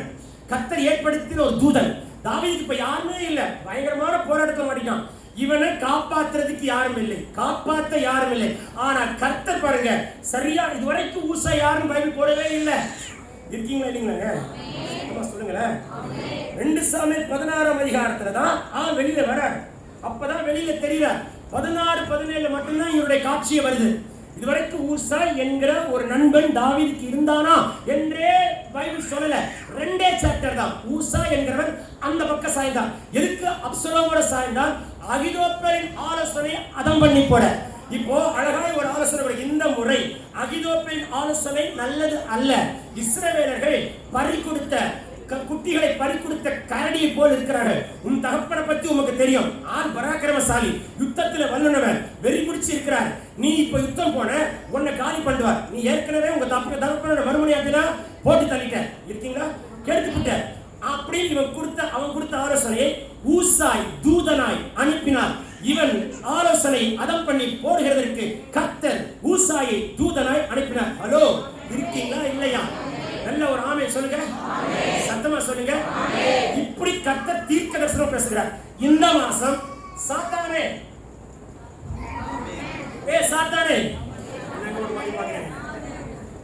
கர்த்தர் ஏற்படுத்தின ஒரு தூதன். தாவீதுக்கு இப்ப யாருமே இல்ல, பயங்கரமான போராட்டத்துல மாட்டிட்டான். இவனை காப்பாத்துறதுக்கு யாரும் இல்லை, காப்பாத்த யாரும் இல்லை. ஆனா கர்த்தர் பாருங்க, சரியா இதுவரைக்கும் ஊசாய் யாரும் பைபிள் போடவே இல்லை. இருக்கீங்களா இல்லைங்களாங்க? சொல்லுங்களேன். 2 சாமுவேல் 16ஆம் அதிகாரத்துல தான் வெளியில வரார். அப்பதான் வெளியில தெரியறார். 16, 17 மட்டும்தான் இவருடைய காட்சியே வருது. இதுவரைக்கும் ஊசாய் என்கிற ஒரு நண்பன் தாவீதுக்கு இருந்தானா என்றே பைபிள் சொல்லல. 2 சாப்டர் தான். ஊசாய் என்கிறவன் அந்த பக்கம் சாய்ந்தான். எதுக்கு அப்சலோமோட சாய்ந்தான்? அகிதோப்பேலின் ஆலோசனை அதம் பண்ணி போட. இப்போ அழகாய் ஒரு ஆலோசனை. இந்த முறை அகிதோப்பேலின் ஆலோசனை நல்லது அல்ல. இஸ்ரவேலர்கள் பறி கொடுத்த குட்டிகளை பறி கொடுத்த கரடியை போல் இருக்கிறார்கள். உன் தகப்பனை பத்தி உமக்கு தெரியும், ஆள் பராக்கிரமசாலி, யுத்தத்துல வல்லுனவன், வெறி பிடிச்சி இருக்கிறார். நீ இப்ப யுத்தம் போன உன்னை காலி பண்ணுவார். நீ ஏற்கனவே உங்க தகப்பனோட மறுமணியாத்தினா போட்டு தள்ளிட்ட, இருக்கீங்களா, கெடுத்துக்கிட்ட அப்படின்னு அவன் கொடுத்த ஆலோசனையை ஊசாய் தூதனாய் அனுப்பினார். இவன் ஆலோசனை அதம் பண்ணி போடுகிறதற்கு கர்த்தர் ஊசாயை தூதனாய் அனுப்பினார். ஹலோ, இருக்கீங்களா இல்லையா? நல்ல ஒரு ஆமென் சொல்லுங்க, சத்தமா சொல்லுங்க. இப்படி கர்த்தர் தீர்க்க தரிசனம் பேசுகிறார். இந்த மாசம் சாத்தானே, சாத்தானே,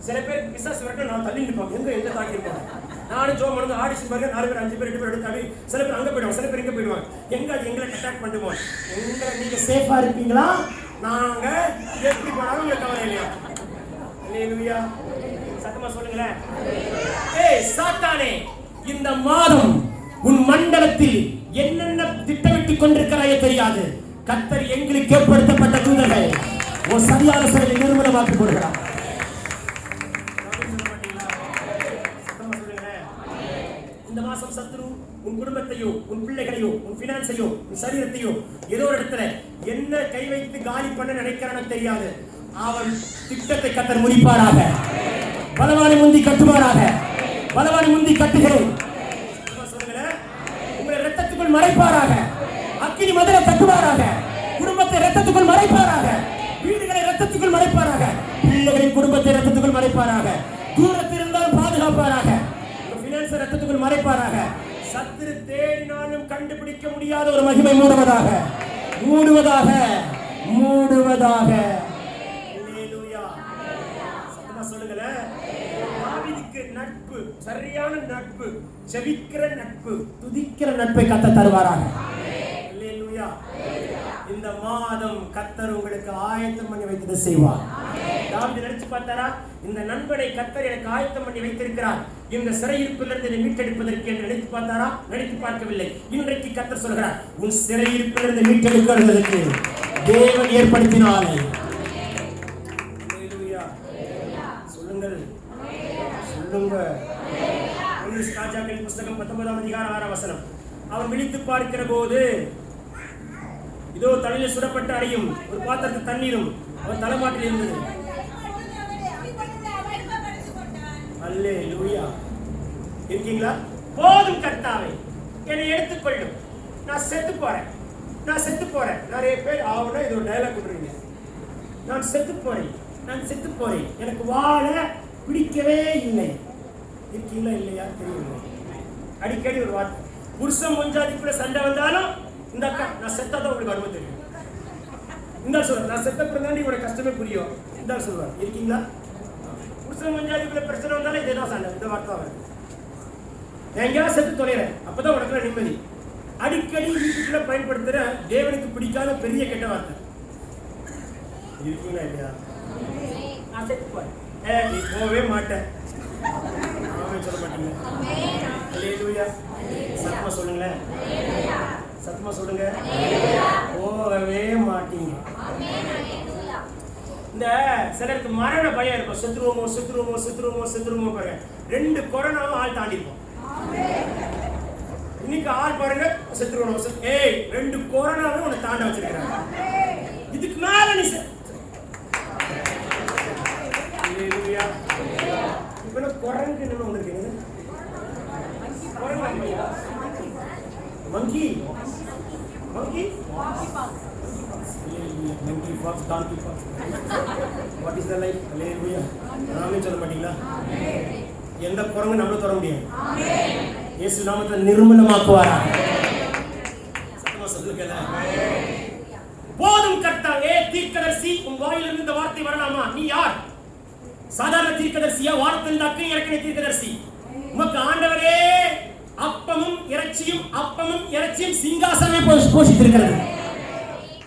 சில பேர் பிசாசு வரட்டும் நான் தள்ளி நிற்பாங்க, எங்க தாக்கிருப்பாங்க. நானும் ஜோ மருந்து ஆடிஷன் பாருங்க, 4 பேர் 5 பேர் 2 பேர் எடுத்தாங்க. சில பேர் அங்க போயிடுவாங்க, சில பேர் இங்க போயிடுவாங்க. எங்க அது எங்களை அட்டாக் பண்ணுவோம். நீங்க சேஃபா இருப்பீங்களா? நாங்க எப்படி போனாலும் உங்களுக்கு கவலை இல்லையா? அல்லேலூயா. சத்தமா சொல்லுங்களேன். சாத்தானே, இந்த மாதம் உன் மண்டலத்தில் என்னென்ன திட்டமிட்டுக் கொண்டிருக்கிறாயே தெரியாது. கர்த்தர் எங்களுக்கு ஏற்படுத்தப்பட்ட தூதர்கள் ஒரு சரியான செயலை நிர்மூலமாக்கி போடுகிறார். இந்த மாசம் சத்ரு உன் குடும்பத்தையோ, உன் பிள்ளைகளையோ, உன் பினான்ஸையோ, உன் சரீரத்தையோ ஏதோ ஒரு இடத்துல என்ன கை வைத்து காலி பண்ண நினைக்கிறான்னு தெரியாது. அவன் திட்டத்தை கர்த்தர் முடிப்பாராக. பலவானை முந்தி கட்டுவாராக. பலவானை முந்தி கட்டுகிறேன். உங்களை இரத்தத்துக்குள் மறைப்பாராக. அக்கினி மதிலை கட்டுவாராக. குடும்பத்தை இரத்தத்துக்குள் மறைப்பாராக. வீடுகளை இரத்தத்துக்குள் மறைப்பாராக. பிள்ளைகளின் குடும்பத்தை இரத்தத்துக்குள் மறைப்பாராக. தூரத்தில் இருந்தாலும் பாதுகாப்பாராக. பினான்ஸ் இரத்தத்துக்குள் மறைப்பாராக. சத்துரு தேடினாலும் கண்டுபிடிக்க முடியாத ஒரு மகிமை மூடுவதாக, மூடுவதாக, மூடுவதாக. அல்லேலூயா. சத்தமா சொல்லுங்களேன். தாவீதுக்கு நட்பு, சரியான நட்பு, செபிக்கிற நட்பு, துதிக்கிற நட்பை கர்த்தர் தருவாராக. அல்லேலூயா. இந்த மாதம் கர்த்தர் உங்களுக்கு ஆயத்தம் பண்ணி வைத்ததை செய்வார். தாவீது நினைச்சு பார்த்தாரா, இந்த நண்பனை கர்த்தர் எனக்கு ஆயத்தம் பண்ணி வைத்திருக்கிறார், இந்த சிறையிருப்பிலிருந்து என்னை மீட்டெடுப்பதற்கு என்று நினைத்து பார்த்தாரா? நினைத்து பார்க்கவில்லை. இன்றைக்கு கர்த்தர் சொல்கிறார், உன் சிறையிருப்பிலிருந்து மீட்டெடுக்கிறதுக்கு தேவன் ஏற்படுத்தினாலே. சொல்லுங்கள், சொல்லுங்க. ராஜாக்களின் புஸ்தகம் 19ஆம் அதிகாரம் 6ஆம் வசனம். அவன் விழித்து பார்க்கிற போது இதோ தலையில் சுடப்பட்ட அடியும் ஒரு பாத்திரத்தில் தண்ணீரும் அவன் தலைமாட்டில் இருந்தது. அல்லேலூயா. இருக்கீங்களா? போதும் கர்த்தாவே, என்னை எடுத்துக்கொள்ளும், நான் செத்து போறேன், நான் செத்து போறேன். நிறைய பேர் ஆவுனா இது ஒரு டயலாக் கொடுறீங்க. நான் செத்து போறேன், நான் செத்து போறேன், எனக்கு வாழ பிடிக்கவே இல்லை. இருக்கீங்களா இல்லையா தெரியல. அடிக்கடி ஒரு வார்த்தை, புருஷன் முஞ்சாதிக்குள்ள சண்டை வந்தாலும் இந்த அக்கா நான் செத்தாதான் உங்களுக்கு அனுமதி தெரியும். இந்த சொல்ற நான் செத்த பிறந்தாண்டி உங்களோட கஷ்டமே புரியும். இந்த சொல்லுவார். இருக்கீங்களா? புருஷன் முஞ்சாதிக்குள்ள பிரச்சனை வந்தாலும் இதேதான் சண்டை, இந்த வார்த்தை வருது. எங்கேயா செத்து தொலைறேன், அப்பதான் உனக்குள்ள நிம்மதி. அடிக்கடி வீட்டுக்குள்ள பயன்படுத்துற தேவனுக்கு பிடிக்காத பெரிய கெட்ட வார்த்தை. இருக்கீங்களா இல்லையா? நான் செத்து போறேன், நீ போகவே மாட்டேன், சொல்ல மாட்டீங்க. அல்லேலூயா. சத்தமா சொல்லுங்களேன், சத்தமா சொல்லுங்க. போகவே மாட்டீங்க. இந்த சிலருக்கு மரண பயம் இருக்கும். செத்துருவோமோ செத்துருவோமோ செத்துருவோமோ செத்துருவோமோ பாருங்க. 2 கொரோனாவும் ஆள் தாண்டிருப்போம். இன்னைக்கு ஆள் பாருங்க செத்துருவோம். 2 கொரோனாவும் உன்னை தாண்ட வச்சிருக்கிறாங்க. இதுக்கு மேல நீ இப்ப குரங்கு என்ன ஒண்ணு இருக்கு. மங்கி மங்கி monkey fox donkey fox, what is the life? Hallelujah. நாமே சொல்ல மாட்டீங்களா? எந்த குரங்கு நம்மள தொட முடியாது. இயேசு நாமத்தை நிர்மலமாக்குவாரா? சத்தமா சொல்லுங்க. போதும் கர்த்தாவே. தீர்க்கதரிசி, உன் வாயிலிருந்து இந்த வார்த்தை வரலாமா? நீ யார்? சாதாரண தீர்க்கதரிசியா? வானத்தில் அக்கினி இறக்கின தீர்க்கதரிசி. உமக்கு ஆண்டவரே அப்பமும் இறைச்சியும், அப்பமும் இறைச்சியும் சிங்காசனமே போஷித்திருக்கிறது.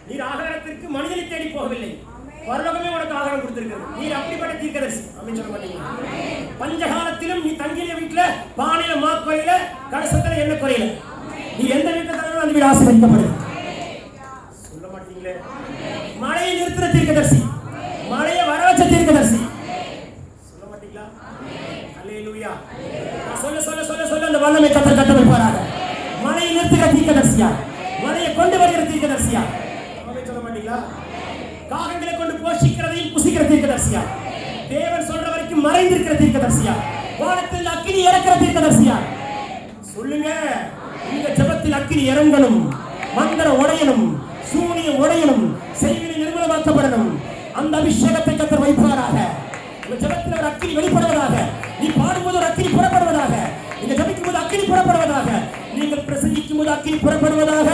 நீர் ஆகாரத்திற்கு மனிதனை தேடி போகவில்லை, பரலோகமே உனக்கு ஆகாரம் கொடுத்திருக்கிறது. நீர் அப்படிப்பட்ட தீர்க்கதரிசி. அப்படின்னு சொல்ல மாட்டீங்க. பஞ்சகாலத்திலும் நீ தங்கிய வீட்டுல பானையில மாக்குறையில கலசத்துல என்ன குறையில, நீ எந்த வீட்டுல தங்கினாலும் அந்த வீடு ஆசீர்வதிக்கப்படுது. சொல்ல மாட்டீங்களே. மழையை நிறுத்துற தீர்க்கதரிசி, மழையை வர வச்ச தீர்க்கதரிசி. சொல்ல மாட்டீங்களா? அல்லேலூயா. சொல்ல சொல்ல சொல்ல சொல்ல அந்த வல்லமை கத்தர் கட்ட வைப்பாராக. மழையை நிறுத்துகிற தீர்க்கதரிசியா, மழையை கொண்டு வருகிற தீர்க்கதரிசியா. சொல்ல மாட்டீங்களா? காகங்களை கொண்டு போஷிக்கிறதையும் புசிக்கிற தீர்க்கதரிசியா, தேவன் சொல்ற வரைக்கும் மறைந்திருக்கிற தீர்க்கதரிசியா, வானத்தில் அக்கினி இறக்கிற தீர்க்கதரிசியா. சொல்லுங்க. இந்த ஜெபத்தில் அக்கினி இறங்கணும், மந்திரம் உடையணும், சூனியம் உடையணும், செய்வினை நிர்மலமாக்கப்படணும். அந்த அபிஷேகத்தை கத்தர் வைப்பாராக. இந்த ஜெபத்தில் ஒரு அக்கினி வெளிப்படுவதாக. நீ பாடும்போது ஒரு அக்கினி புறப்படுவதாக. நீங்க ஜெபிக்கும் போது அக்கினி புறப்படுவதாக. நீங்கள் பிரசங்கிக்கும் போது அக்கினி புறப்படுவதாக.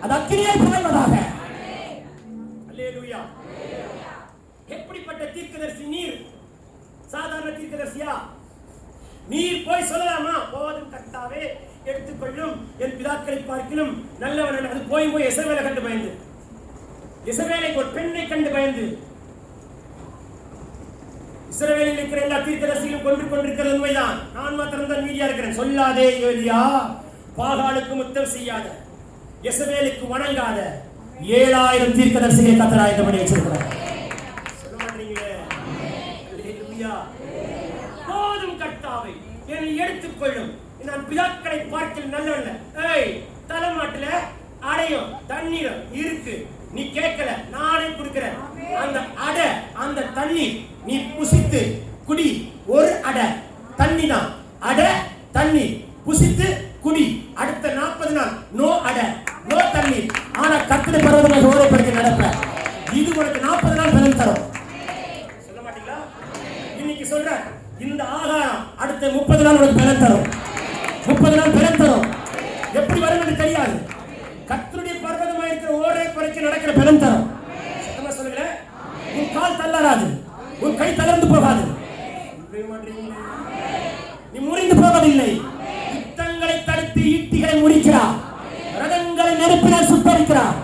அது அக்கினியை பாய்வதாக. அல்லேலூயா. எப்படிப்பட்ட தீர்க்கதரிசி நீர்? சாதாரண தீர்க்கதரிசியா? நீர் போய் சொல்லலாமா? போதும் கர்த்தாவே, எடுத்துக்கொள்ளும், என் பிதாக்களை பார்க்கிலும் நல்லவன். அது போய் போய் எசபேலை கண்டு பயந்து, எசபேலை ஒரு பெண்ணை கண்டு பயந்து, இஸ்ரவேலில் இருக்கிற எல்லா தீர்க்கதரிசிகளும் கொன்று கொண்டிருக்கிறது உண்மைதான். நான் மாத்திரம் தான் மீதியா இருக்கிறேன். சொல்லாதே ஏலியா, பாகாலுக்கு முத்தம் செய்யாத, எசபேலுக்கு வணங்காத 7000 தீர்க்கதரிசிகளை கர்த்தர் ஆயத்தம் வச்சிருக்கிறார். சொல்ல மாட்டீங்களே. அல்லேலூயா. போதும் கர்த்தாவே, என்னை எடுத்துக்கொள்ளும், நான் பிதாக்களை பார்க்கல் நல்லவன். தலைமாட்டுல அடையும் தண்ணீரும் இருக்கு, நீ கேட்கல, நானே கொடுக்கிறேன். அந்த அடை, அந்த தண்ணீர் நீ புசித்து குடி. ஒரு அடை தண்ணி தான், அடை தண்ணீர் புசித்து குடி. அடுத்த 40 நாள் நோ அடை, நோ தண்ணீர். ஆனா கர்த்தரை பர்வதமாக ஓரைப்படுத்தி நடப்ப. இது உனக்கு 40 நாள் பலன் தரும். சொல்ல மாட்டீங்களா? இன்னைக்கு சொல்ற இந்த ஆகாரம் அடுத்த 30 நாள் உனக்கு பலன் தரும். 40 நாள் பலன் தரும். எப்படி வரும் என்று தெரியாது. கர்த்தருடைய பர்வதமாக இருக்கிற ஓரை குறைக்கு நடக்கிற பலன் தரும். சத்தமா சொல்லுங்க. உன் கால் தள்ளாராது, உன் கை தளர்ந்து போகாது, நீ முறிந்து போவதில்லை. யுத்தங்களை தடுத்து ஈட்டிகளை முறிக்கிறார், ரதங்களை நெருப்பினால் சுட்டரிக்கிறார்.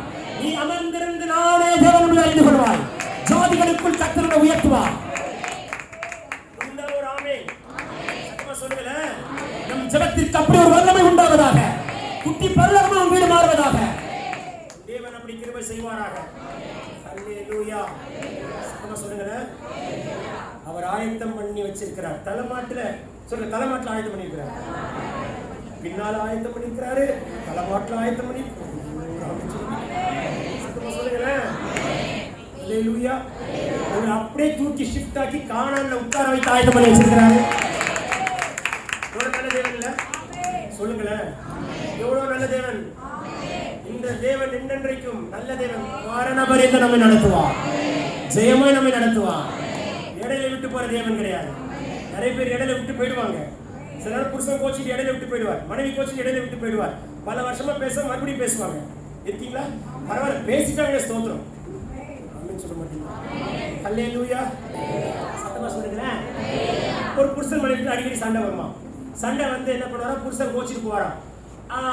நீ அமர்ந்திருந்து நானே தேவன் என்று அறிந்து கொள்வாய். ஜாதிகளுக்குள் கர்த்தரை உயர்த்துவார். ஒரு ஆமென். சத்தமா சொல்லுங்க. நம் ஜெபத்திற்கு அப்படி ஒரு வல்லமை உண்டாவதாக. குட்டி பரலோகமாக வீடு மாறுவதாக. தேவன் அப்படி கிருபை செய்வாராக. அல்லேலூயா. சத்தமா சொல்லுங்க. அவர் ஆயத்தம் பண்ணி வச்சிருக்கிறார். தலைமாட்டுல சொல்லுங்க, தலைமாட்டுல ஆயத்தம் பண்ணிருக்கிறார். பின்னால ஆயத்தம் பண்ணிருக்கிறாரு, தலைமாட்டுல ஆயத்தம் பண்ணி. சத்தமா சொல்லுங்க. அல்லேலூயா. அவர் அப்படியே தூக்கி ஷிஃப்ட் ஆக்கி கானான்ல உட்கார வைத்து ஆயத்தம் பண்ணி வச்சிருக்கிறாரு. எவ்வளவு நல்ல தேவன் இல்ல? சொல்லுங்களேன், எவ்வளவு நல்ல தேவன். இந்த தேவன் என்றென்றைக்கும் நல்ல தேவன். வாரணபரியந்த நம்மை நடத்துவார், ஜெயமாய் நம்மை நடத்துவார். இடையில விட்டு போற தேவன் கிடையாது. நிறைய பேர் இடையில விட்டு போயிடுவாங்க. சிலர் புருஷன் கோச்சிட்டு இடையில விட்டு போயிடுவார், மனைவி கோச்சிட்டு இடையில விட்டு போயிடுவார். பல வருஷமா பேச மறுபடியும் பேசுவாங்க. இருக்கீங்களா? பரவாயில்ல, பேசிட்டாங்க, ஸ்தோத்திரம். ஆமென் சொல்ல மாட்டீங்களா? அல்லேலூயா. சத்தமா சொல்லுங்களேன். ஒரு புருஷன் மனைவிக்கு அடிக்கடி சண்டை வருமா? சண்டை வந்து என்ன பண்ணுவாரா, புருஷன் கோச்சிட்டு போவாராம்.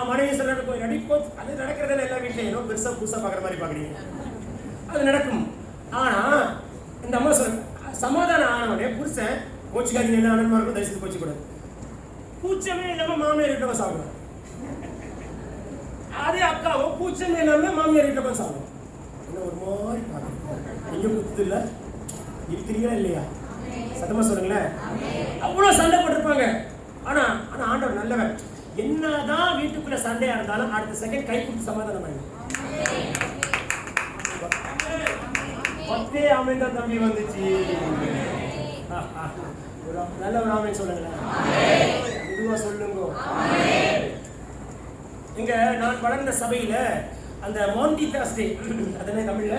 மனைவி சொல்றாரு, போய் நடிப்போ. அது நடக்கிறதுல எல்லா வீட்லையும் ஏதோ பெருசா புதுசா பார்க்குற மாதிரி பார்க்குறீங்க. அது நடக்கும். ஆனா இந்த அம்மா சொல்ற சமாதானம் ஆனவனே புருஷன் கோச்சிக்காதீங்க, என்ன ஆனந்தமா இருக்கும், தரிசனம் கோச்சி கூட பூச்சமே இல்லாம மாமியார் வீட்டில் சாப்பிடுவேன். அதே அக்காவோ பூச்சமே இல்லாம மாமியார் வீட்டில் போய் சாப்பிடுவோம். ஒரு மாதிரி பார்க்கணும். எங்க குத்து இல்லை இருக்கிறீங்களா இல்லையா? சத்தமா சொல்லுங்களேன். அவ்வளவு சண்டை போட்டிருப்பாங்க. ஆனா ஆனா ஆண்டவர் நல்லவர். என்னதான் வீட்டுக்குள்ள சண்டையா இருந்தாலும் அடுத்த செகண்ட் கை கொடுத்து சமாதானம் ஆயிடும். 10 ஆமென் தான் தம்பி வந்துச்சு. நல்ல ஒரு ஆமென் சொல்லுங்களேன். இதுவா சொல்லுங்க. இங்க நான் வளர்ந்த சபையில அந்த மாண்டி தாஸ்டே, அதனே தமிழ்ல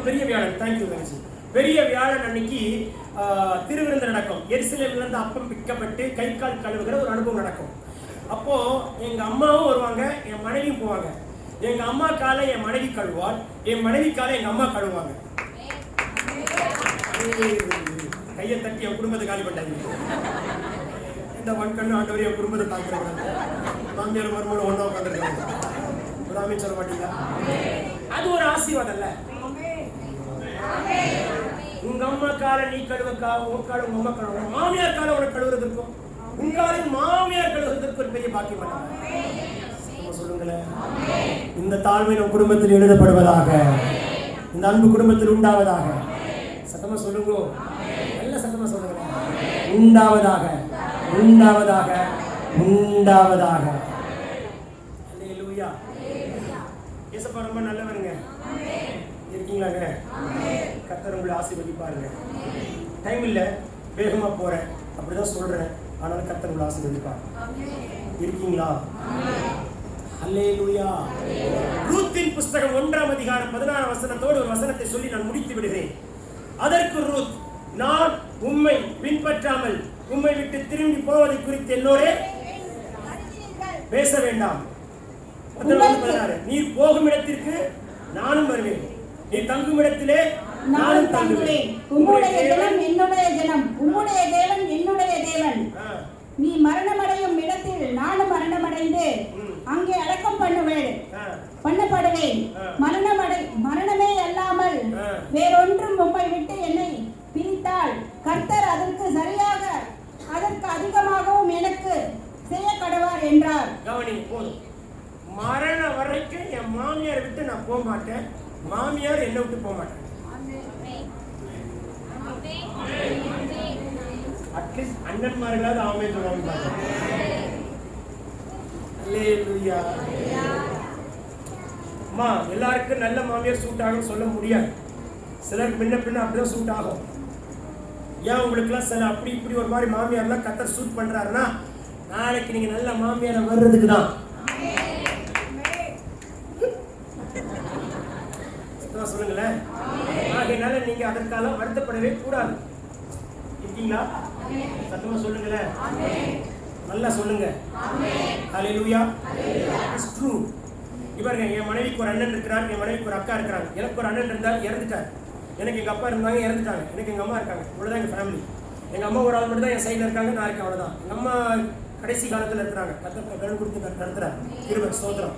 பெரிய வியாழன். Thank you very. பெரிய வியாழன் அன்னைக்கு திருவிருந்து நடக்கும். எருசலேம்ல இருந்து அப்பம் பிக்கப்பட்டு கை கால் கழுவுகிற ஒரு அனுபவம் நடக்கும். அப்போ எங்க அம்மாவும் வருவாங்க, என் மனைவியும் போவாங்க. எங்க அம்மா காலை என் மனைவி கழுவார், என் மனைவி காலை எங்க அம்மா கழுவாங்க. கையை தட்டி என் குடும்பத்தை காலி பண்ணாங்க. இந்த மண்கண்ணு ஆண்டவர் என் குடும்பத்தை தாக்குறாங்க. மாமியார் மருமகள் ஒண்ணா உட்காந்துருக்காங்க. ஒரு ஆமென் சொல்ல மாட்டீங்களா? அது ஒரு ஆசீர்வாதம் இல்ல? உங்க அம்மா காலை நீ கழுவக்கா, உங்க காலை உங்க அம்மா கழுவ, மாமியார் காலை உனக்கு கழுவுறதுக்கும் உங்க காலை மாமியார் கழுவுறதுக்கு ஒரு பெரிய பாக்கியம் பண்ணாங்க. சொல்லுங்களேன். இந்த தாழ்மை நம் குடும்பத்தில் எழுதப்படுவதாக, இந்த அன்பு குடும்பத்தில் உண்டாவதாக. சத்தமா சொல்லுங்க. நல்ல சத்தமா சொல்லுங்க. உண்டாவதாக, உண்டாவதாக, உண்டாவதாக. அல்லேலூயா. இயேசுப்பா ரொம்ப நல்லவருங்க. இருக்கீங்களாங்க? கர்த்தர் உங்களை ஆசீர்வதிப்பாருங்க. டைம் இல்லை, வேகமா போறேன், அப்படிதான் சொல்றேன். ஆனால் கர்த்தர் உங்களை ஆசீர்வதிப்பார். இருக்கீங்களா? அல்லேலூயா. ரூத்தின் புஸ்தகம் 1ஆம் அதிகாரம் 16ஆம் வசனத்தோடு ஒரு வசனத்தை சொல்லி நான் முடித்து விடுகிறேன். அதற்கு ரூத், நான் உம்மை பின்பற்றாமல் உம்மை விட்டு திரும்பி போவதை குறித்து என்னோரே பேச வேண்டாம். 16 நீர் போகும் இடத்திற்கு நானும் வருவேன், நீ தங்கும் இடத்திலே நானும் தங்குவேன். உம்முடைய ஜனம் என்னுடைய ஜனம், உம்முடைய தேவன் என்னுடைய தேவன். நீ மரணமடையும் இடத்தில் நானும் மரணமடைந்து அங்கே அடக்கம் பண்ணப்படுவேன். மரணமே அல்லாமல் வேறொன்றும் உம்மை விட்டு என்னை பிரித்தால் கர்த்தர் அதற்கு சரியாக அதற்கு அதிகமாகவும் எனக்கு செய்ய கடவார் என்றார். கவனிங்க, போதும். மரணம் வரைக்கும் என் மாமியார் விட்டு நான் போக மாட்டேன், மாமியார் என்னை விட்டு போக மாட்டேன். அட்லீஸ்ட் அண்ணன்மார்களாவது ஆமென் சொல்லுவாங்க. அல்லேலூயா. அம்மா, எல்லாருக்கும் நல்ல மாமியார் சூட் ஆகும் சொல்ல முடியாது. சிலருக்கு முன்ன பின்ன அப்படிதான் சூட் ஆகும். ஏன் உங்களுக்குலாம் சில அப்படி இப்படி ஒரு மாதிரி மாமியார்லாம் கர்த்தர் சூட் பண்றாருன்னா நாளைக்கு நீங்க நல்ல மாமியாரை வர்றதுக்கு தான். சொல்லுங்களேன். ஆகையினால நீங்க அதற்காக வருத்தப்படவே கூடாது. இருக்கீங்களா? சத்தமா சொல்லுங்களேன். நல்லா சொல்லுங்க. ஹல்லேலூயா. It's true. இவருங்க என் மனைவிக்கு ஒரு அண்ணன் இருக்கிறார், என் மனைவிக்கு ஒரு அக்கா இருக்கிறாங்க. எனக்கு ஒரு அண்ணன் இருந்தார், இறந்துட்டார். எனக்கு எங்கள் அப்பா இருந்தாங்க, இறந்துட்டாங்க. எனக்கு எங்கள் அம்மா இருக்காங்க. இவ்வளோதான் எங்கள் ஃபேமிலி. எங்கள் அம்மா ஒரு ஆள் மட்டும் தான் என் சைடில் இருக்காங்க, நான் இருக்கேன், அவ்வளோதான். எங்கள் அம்மா கடைசி காலத்தில் இருக்கிறாங்க. கடன் கொடுத்து நடத்துகிறார். இருவர் ஸ்தோத்திரம்.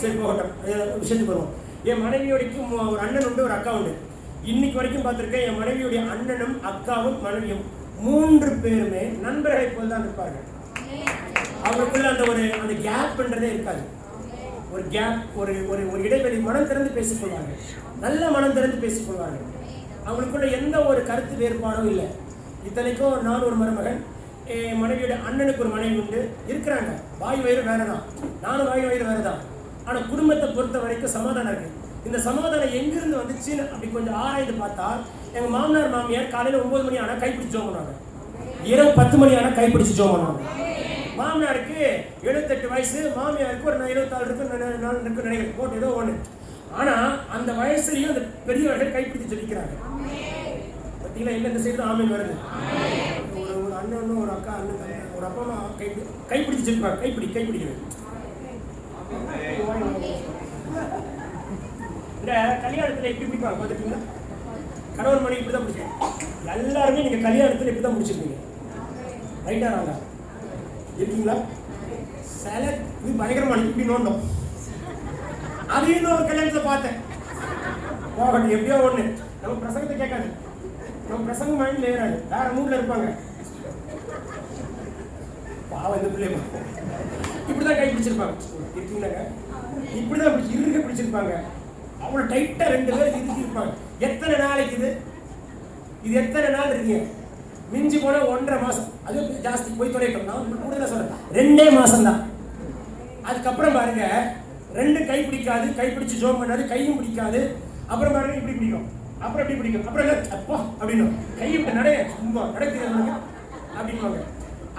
சரி போகட்டும், விஷயத்துக்கு வருவோம். என் மனைவியோடைக்கும் ஒரு அண்ணன் உண்டு, ஒரு அக்கா உண்டு. இன்னைக்கு வரைக்கும் பார்த்துருக்கேன், என் மனைவியுடைய அண்ணனும் அக்காவும் மனைவியும் 3 பேருமே நண்பர்களை போல் தான் இருப்பார்கள். அவங்களுக்குள்ள அந்த கேப்ன்றதே இருக்காது. ஒரு கேப், ஒரு ஒரு இடைவெளி. மனம் திறந்து பேசிக்கொள்வார்கள், நல்ல மனம் திறந்து பேசிக்கொள்வார்கள். அவங்களுக்குள்ள எந்த ஒரு கருத்து வேறுபாடும் இல்லை. இத்தனைக்கும் நான் ஒரு மருமகன், என் மனைவியோட அண்ணனுக்கு ஒரு மனைவி உண்டு, இருக்கிறாங்க. வாய் வயிறு வேற தான், நானும் வாய் வயிறு வேற தான். ஆனால் குடும்பத்தை பொறுத்த வரைக்கும் சமாதானம் இருக்கு. இந்த சமாதானம் எங்கிருந்து வந்துச்சுன்னு அப்படி கொஞ்சம் ஆராய்ந்து பார்த்தா, எங்கள் மாமனார் மாமியார் காலையில் 9 மணி ஆனால் கைப்பிடிச்சு ஜோம் பண்ணுவாங்க, இரவு 10 மணி ஆனால் கைப்பிடிச்சு ஜோம் பண்ணுவாங்க. மாமனாருக்கு 78 வயசு, மாமியாருக்கு ஒரு 74 இருக்கு நினைக்கிறேன், போட்டு ஏதோ ஒன்று. ஆனால் அந்த வயசுலையும் அந்த பெரியவர்கள் கைப்பிடிச்சு ஜெபிக்கிறாங்க. பார்த்தீங்களா, எந்த சைடு ஆமீன் வருது. ஒரு அண்ணன், ஒரு அக்கா, அண்ணன், ஒரு அப்பா அம்மா கைப்பிடிச்சு ஜெபிப்பாங்க. கைப்பிடிக்கிறது. இந்த கல்யாணத்தில் எப்படி பிடிப்பாங்க பார்த்துருக்கீங்களா? கணவன் மனைவி இப்படி தான் பிடிச்சிருக்கீங்க. எல்லாருமே நீங்கள் கல்யாணத்தில் இப்படி தான் முடிச்சிருக்கீங்க. ரைட்டா ராங்கா இருக்கீங்களா? சில இது பயங்கரமான இப்படி நோண்டோம். அது இன்னும் ஒரு கல்யாணத்தில் பார்த்தேன். போகட்டும், எப்படியோ ஒன்று. நம்ம பிரசங்கத்தை கேட்காது, நம்ம பிரசங்கம் மைண்டில் ஏறாது, வேற மூடில் இருப்பாங்க. பாவம் இந்த பிள்ளைய இப்படிதான் கை பிடிச்சிருப்பாங்க. இருக்கீங்களாங்க? இப்படிதான் இருக்க பிடிச்சிருப்பாங்க. அவ்வளோ டைட்டாக 2 பேர் இருப்பாங்க. எத்தனை நாளைக்கு இது எத்தனை நாள் இருக்கீங்க? மிஞ்சி போன 1.5 மாதம். அது ஜாஸ்தி போய் தொலைட்டோம். நான் கூடுதலாக சொல்றேன், 2 மாதம் தான். அதுக்கப்புறம் பாருங்க, 2 கை பிடிக்காது, கைப்பிடிச்சு ஜோம் பண்ணாது, கையும் பிடிக்காது. அப்புறம் பாருங்க இப்படி பிடிக்கும், அப்புறம் எப்படி பிடிக்கும், அப்புறம் அப்பா அப்படின்னு கை இப்படி நடைய சும்மா நடக்குது அப்படின்வாங்க.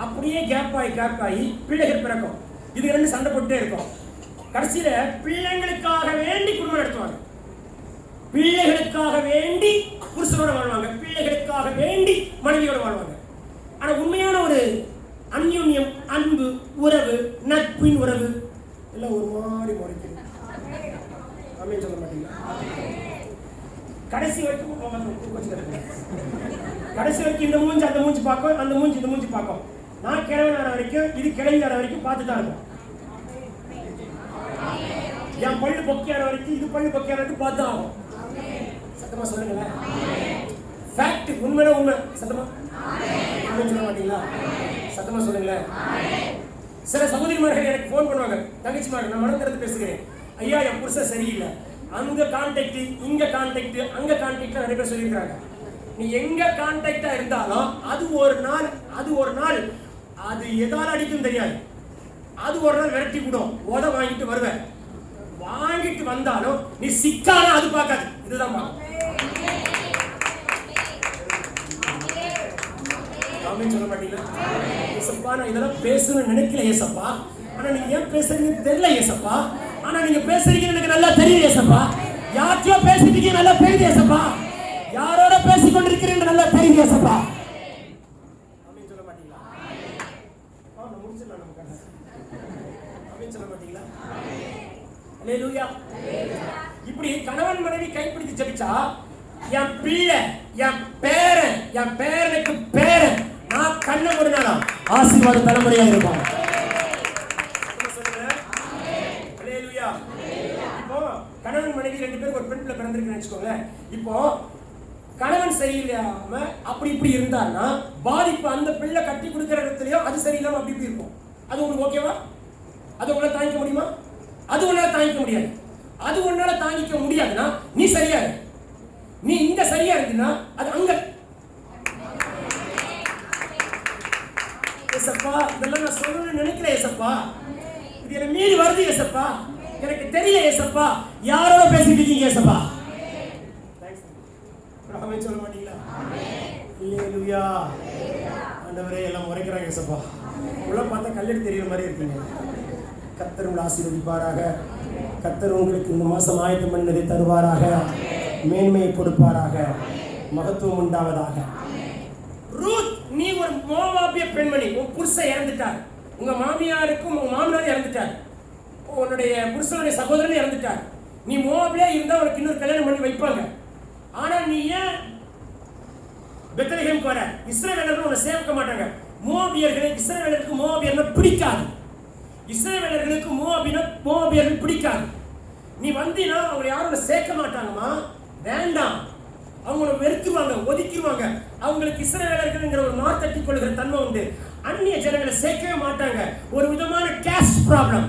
அப்படியே கேப் ஆகி பிள்ளைகள் பிறக்கும். இது 2 சண்டை போட்டுட்டே இருக்கும். கடைசியில பிள்ளைங்களுக்காக வேண்டி குடும்பம் நடத்துவாங்க, பிள்ளைகளுக்காக வேண்டி புருஷனோட வாழ்வாங்க, பிள்ளைகளுக்காக வேண்டி மனைவியோட வாழ்வாங்க. ஆனா உண்மையான ஒரு அந்யோன்யம், அன்பு, உறவு, நட்பின் உறவு எல்லாம் ஒரு மாதிரி முறைக்குது. ஆமென் சொல்ல மாட்டீங்களா? கடைசி வரைக்கும் இந்த மூஞ்சி அந்த மூஞ்சி பார்க்கும், அந்த மூஞ்சி இந்த மூஞ்சி பார்க்கும். நான் கிழவனான வரைக்கும் இது கிழவியான வரைக்கும் பார்த்து தான் இருக்கும். என் பள்ளு பொக்கியான வரைக்கும் இது பள்ளு பொக்கியான வரைக்கும் பார்த்து தான் ஆகும். சத்தமா சொல்லுங்களேன். ஃபேக்ட், உண்மையில உண்மை. சத்தமா சொல்ல மாட்டீங்களா? சத்தமா சொல்லுங்களேன். சில சகோதரிமார்கள் எனக்கு ஃபோன் பண்ணுவாங்க, தங்கச்சிமார்கள், நான் மனம் திறந்து பேசுகிறேன். ஐயா, என் புருஷன் சரியில்லை, அங்க கான்டாக்ட், இங்க கான்டாக்ட், அங்க கான்டாக்ட் நிறைய பேர் சொல்லியிருக்காங்க. நீ எங்க கான்டாக்டா இருந்தாலும் அது ஒரு நாள் அது எதால அடிக்கும் தெரியாது. அது ஒரு நாள் விரட்டி விடும். வாங்கிட்டு வருவேன். வாங்கிட்டு வந்தாலும் நீ சிக்கானா அது பார்க்காது, இதுதான் பார்க்கும். சொல்ல மாட்டீங்களா? ஏசப்பா, நான் இதெல்லாம் பேசணும்னு நினைக்கல ஏசப்பா, ஆனா நீங்க ஏன் பேசுறீங்கன்னு தெரியல ஏசப்பா, ஆனா நீங்க பேசுறீங்கன்னு எனக்கு நல்லா தெரியும் ஏசப்பா. யார்கிட்டயோ பேசிட்டீங்க, நல்லா தெரியுது ஏசப்பா. யாரோட பேசிக் கொண்டிருக்கிறீங்க, நல்லா தெரியுது ஏசப்பா. ஆமென் சொல்ல மாட்டீங்களா? நான் முடிச்சிடலாம் நம்ம கதை. ஆமென் சொல்ல மாட்டீங்களா? அல்லேலூயா. இப்படி கணவன் மனைவி கைப்பிடித்து ஜெபிச்சா, என் பிள்ளை, என் பேரனுக்கு பேரன், நான் கண்ண மூடினாலும் ஆசீர்வாத தலைமுறையா இருப்பான். இப்போ கணவன் மனைவி 2 பேருக்கு ஒரு பெண் பிள்ளை பிறந்திருக்குன்னு வச்சுக்கோங்க. இப்போ கணவன் சரியில்லாம அப்படி இப்படி இருந்தான்னா பாதிப்பு அந்த பிள்ளை கட்டி கொடுக்கிற இடத்துலயோ அது சரியில்லாம அப்படி இப்படி இருக்கும். அது உங்களுக்கு ஓகேவா? அது உங்களால தாங்கிக்க முடியுமா? அது உன்னால தாங்கிக்க முடியாது. அது உன்னால தாங்கிக்க முடியாதுன்னா நீ சரியா இரு. நீ இங்க சரியா இருக்குன்னா அது அங்க. ஏசப்பா, இதெல்லாம் நான் சொல்லணும்னு நினைக்கிறேன் ஏசப்பா. இது என்ன மீறி வருது ஏசப்பா, எனக்கு தெரியல ஏசப்பா. யாரோட பேசிட்டு இருக்கீங்க ஏசப்பா? ஆமென் சொல்ல மாட்டீங்களா? அல்லேலூயா. ஆண்டவரே, எல்லாம் முறைக்கிறாங்க ஏசப்பா. உள்ள பார்த்தா கல்லெடுத்து தெரியுற மாதிரி இருக்கீங்க. கர்த்தர் உங்களை ஆசீர்வதிப்பாராக. கர்த்தர் உங்களுக்கு இந்த மாசம் ஆயத்தம் பண்ணதை தருவாராக. மேன்மையை கொடுப்பாராக. மகத்துவம் உண்டாவதாக. ரூத், நீ ஒரு மோவாபிய பெண்மணி, உன் புருஷன் இறந்துட்டார். உங்க மாமியாருக்கும் உங்க மாமனார் இறந்துட்டார், உன்னுடைய புருஷனுடைய சகோதரன் இறந்துட்டார். நீ மோவாபிலே இருந்தா உனக்கு இன்னொரு கல்யாணம் பண்ணி வைப்பாங்க. ஆனா நீ ஏன் பெத்லகேமுக்கு வர? இஸ்ரவேலர்கள் உன்னை சேர்க்க மாட்டாங்க. மோவாபியர்களுக்கு இஸ்ரவேலருக்கு மோவாபியர்னா பிடிக்காது. இஸ்ரவேலர்களுக்கு மோவாபியர்கள் பிடிக்காது. நீ வந்தீனா அவங்க யாரும் சேர்க்க மாட்டாங்கம்மா, வேண்டாம். அவங்கள வெறுத்துவாங்க, ஒதுக்கிடுவாங்க. அவங்களுக்கு இஸ்ரவேலர்கள்ங்கிற ஒரு நார்த்தட்டி கொள்கிற தன்மை உண்டு. அந்நிய ஜனங்களை சேர்க்கவே மாட்டாங்க. ஒரு விதமான கேஸ்ட் ப்ராப்ளம்,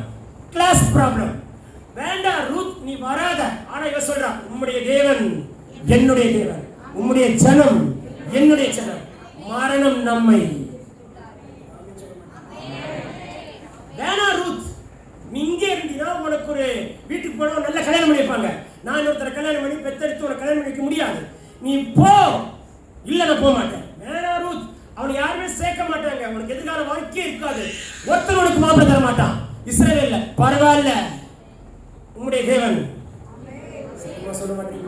கிளாஸ் ப்ராப்ளம். வேண்டாம் ரூத், நீ வராத. ஆனா இவ சொல்றா, உம்முடைய தேவன் என்னுடைய தேவன், உம்முடைய ஜனம் என்னுடைய ஜனம், மரணம் நம்மை. வேணா ரூத், நீ இங்கே இருந்தீனா உனக்கு ஒரு வீட்டுக்கு போனா நல்ல கல்யாணம் பண்ணிப்பாங்க. நான் இன்னொருத்தர கல்யாணம் பண்ணி பெத்தெடுத்து உனக்கு கல்யாணம் பண்ணிக்க முடியாது. நீ போ. இல்ல நான் போக மாட்டேன். வேணா ரூத், அவனை யாருமே சேர்க்க மாட்டாங்க. உனக்கு எதிர்கால வாழ்க்கையே இருக்காது. ஒருத்தர் உனக்கு மாப்பிள்ளை தர மாட்டான். இஸ்ரவேல்ல பரவாயில்ல, உம்முடைய தேவன். சொல்ல மாட்டீங்க?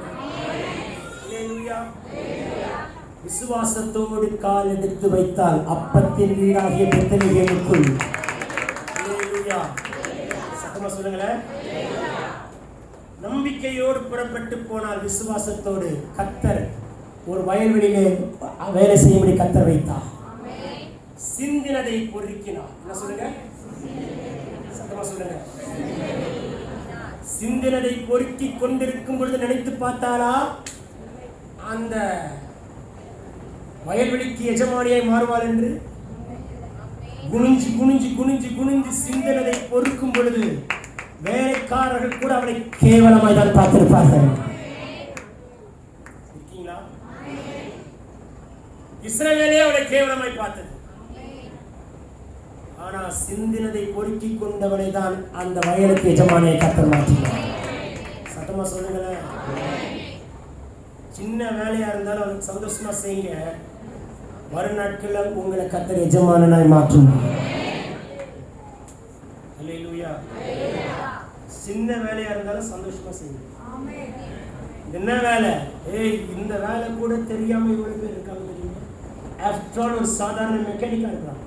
விசுவாசத்தோடு கால் எடுத்து வைத்தால் அப்பத்தின் வீடாகிய பெத்லகேமுக்குள். சத்தமா சொல்லுங்களேன். நம்பிக்கையோடு புறப்பட்டு போனால் விசுவாசத்தோடு கர்த்தர் ஒரு வயல்வெளியிலே வேலை செய்யும்படி கர்த்தர் வைத்தார். சிந்தினதை பொறுக்கினார். என்ன சொல்லுங்க? சத்தமா சொல்லுங்க. சிந்தினதை பொறுக்கி கொண்டிருக்கும் பொழுது நினைத்து பார்த்தாலா அந்த வயல்வெளிக்கு எஜமானியாய் மாறுவாள் என்று? குனிஞ்சு குனிஞ்சு குனிஞ்சு குனிஞ்சு சிந்தினதை பொறுக்கும் பொழுது வேலைக்காரர்கள் கூட அவனை கேவலமாய் தான் பார்த்திருப்பார்கள். இருக்கீங்களா? இஸ்ரவேலே அவனை கேவலமாய் பார்த்தது. ஆனா சிந்தினதை பொறுக்கி கொண்டவனை தான் அந்த வயலுக்கு எஜமானியை கர்த்தர் மாற்றினார். சத்தமா சொல்லுங்களேன். சின்ன வேலையா இருந்தாலும் அவனுக்கு சந்தோஷமா செய்யுங்க. வரும் நாட்களில் உங்களை கர்த்தர் எஜமானனாய் மாற்றும். அல்லேலூயா. சின்ன வேலையா இருந்தாலும் சந்தோஷமா செய்யுங்க. என்ன வேலை? இந்த வேலை கூட தெரியாம இவ்வளவு பேர் இருக்காங்க தெரியுமா? ஆஃப்டர் ஆல் ஒரு சாதாரண மெக்கானிக்கா இருக்கலாம்.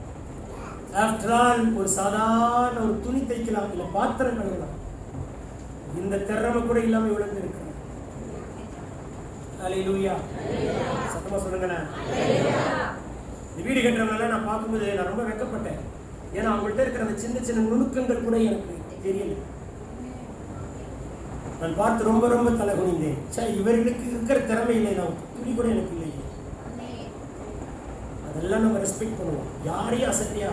ஆஃப்டர் ஆல் ஒரு சாதாரண ஒரு துணி தைக்கலாம், இல்ல பாத்திரம் கழுவலாம். இந்த திறமை கூட இல்லாம இவ்வளவு பேர் இருக்காங்க. அல்லேலூயா. சத்தமா சொல்லுங்க. இந்த வீடு கட்டுறவங்க நான் பார்க்கும்போது நான் ரொம்ப வெட்கப்பட்டேன். ஏன்னா அவங்கள்ட்ட இருக்கிற அந்த சின்ன சின்ன நுணுக்கங்கள் கூட எனக்கு தெரியல. நான் பார்த்து ரொம்ப ரொம்ப தலை குனிந்தேன். சரி, இவர்களுக்கு இருக்கிற திறமை இல்லை, நான் துணி கூட எனக்கு இல்லை. அதெல்லாம் நம்ம ரெஸ்பெக்ட் பண்ணுவோம். யாரையும் அசட்டியா,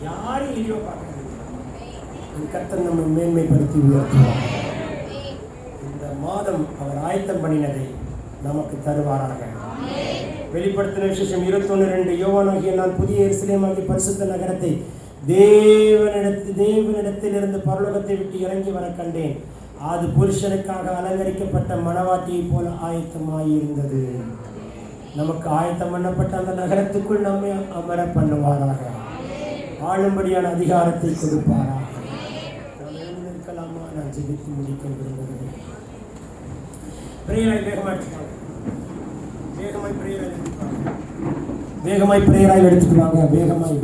யாரையும் இழிவா பார்க்கறது. கர்த்தர் நம்ம மேன்மைப்படுத்தி உயர்த்துவார். இந்த மாதம் அவர் ஆயத்தம் பண்ணினதை நமக்கு தருவாராக. வெளிப்படுத்தின விசேஷம் 21:2 யோவானாகிய நான் புதிய எருசலேமாகிய பரிசுத்த நகரத்தை தேவனிடத்திலிருந்து பரலோகத்தை விட்டு இறங்கி வர கண்டேன். அது புருஷனுக்காக அலங்கரிக்கப்பட்ட மணவாட்டியை போல ஆயத்தமாயிருந்தது. நமக்கு ஆயத்தம் பண்ணப்பட்ட அந்த நகரத்துக்குள் நம்மை அமர பண்ணுவாராக. ஆளும்படியான அதிகாரத்தை கொடுப்பாராக. இருக்கலாமா? நான் ஜெபித்து முடிக்க விரும்புகிறேன். வேகமாய் பிரேயராய் எடுத்துக்குவாங்க. வேகமாய்.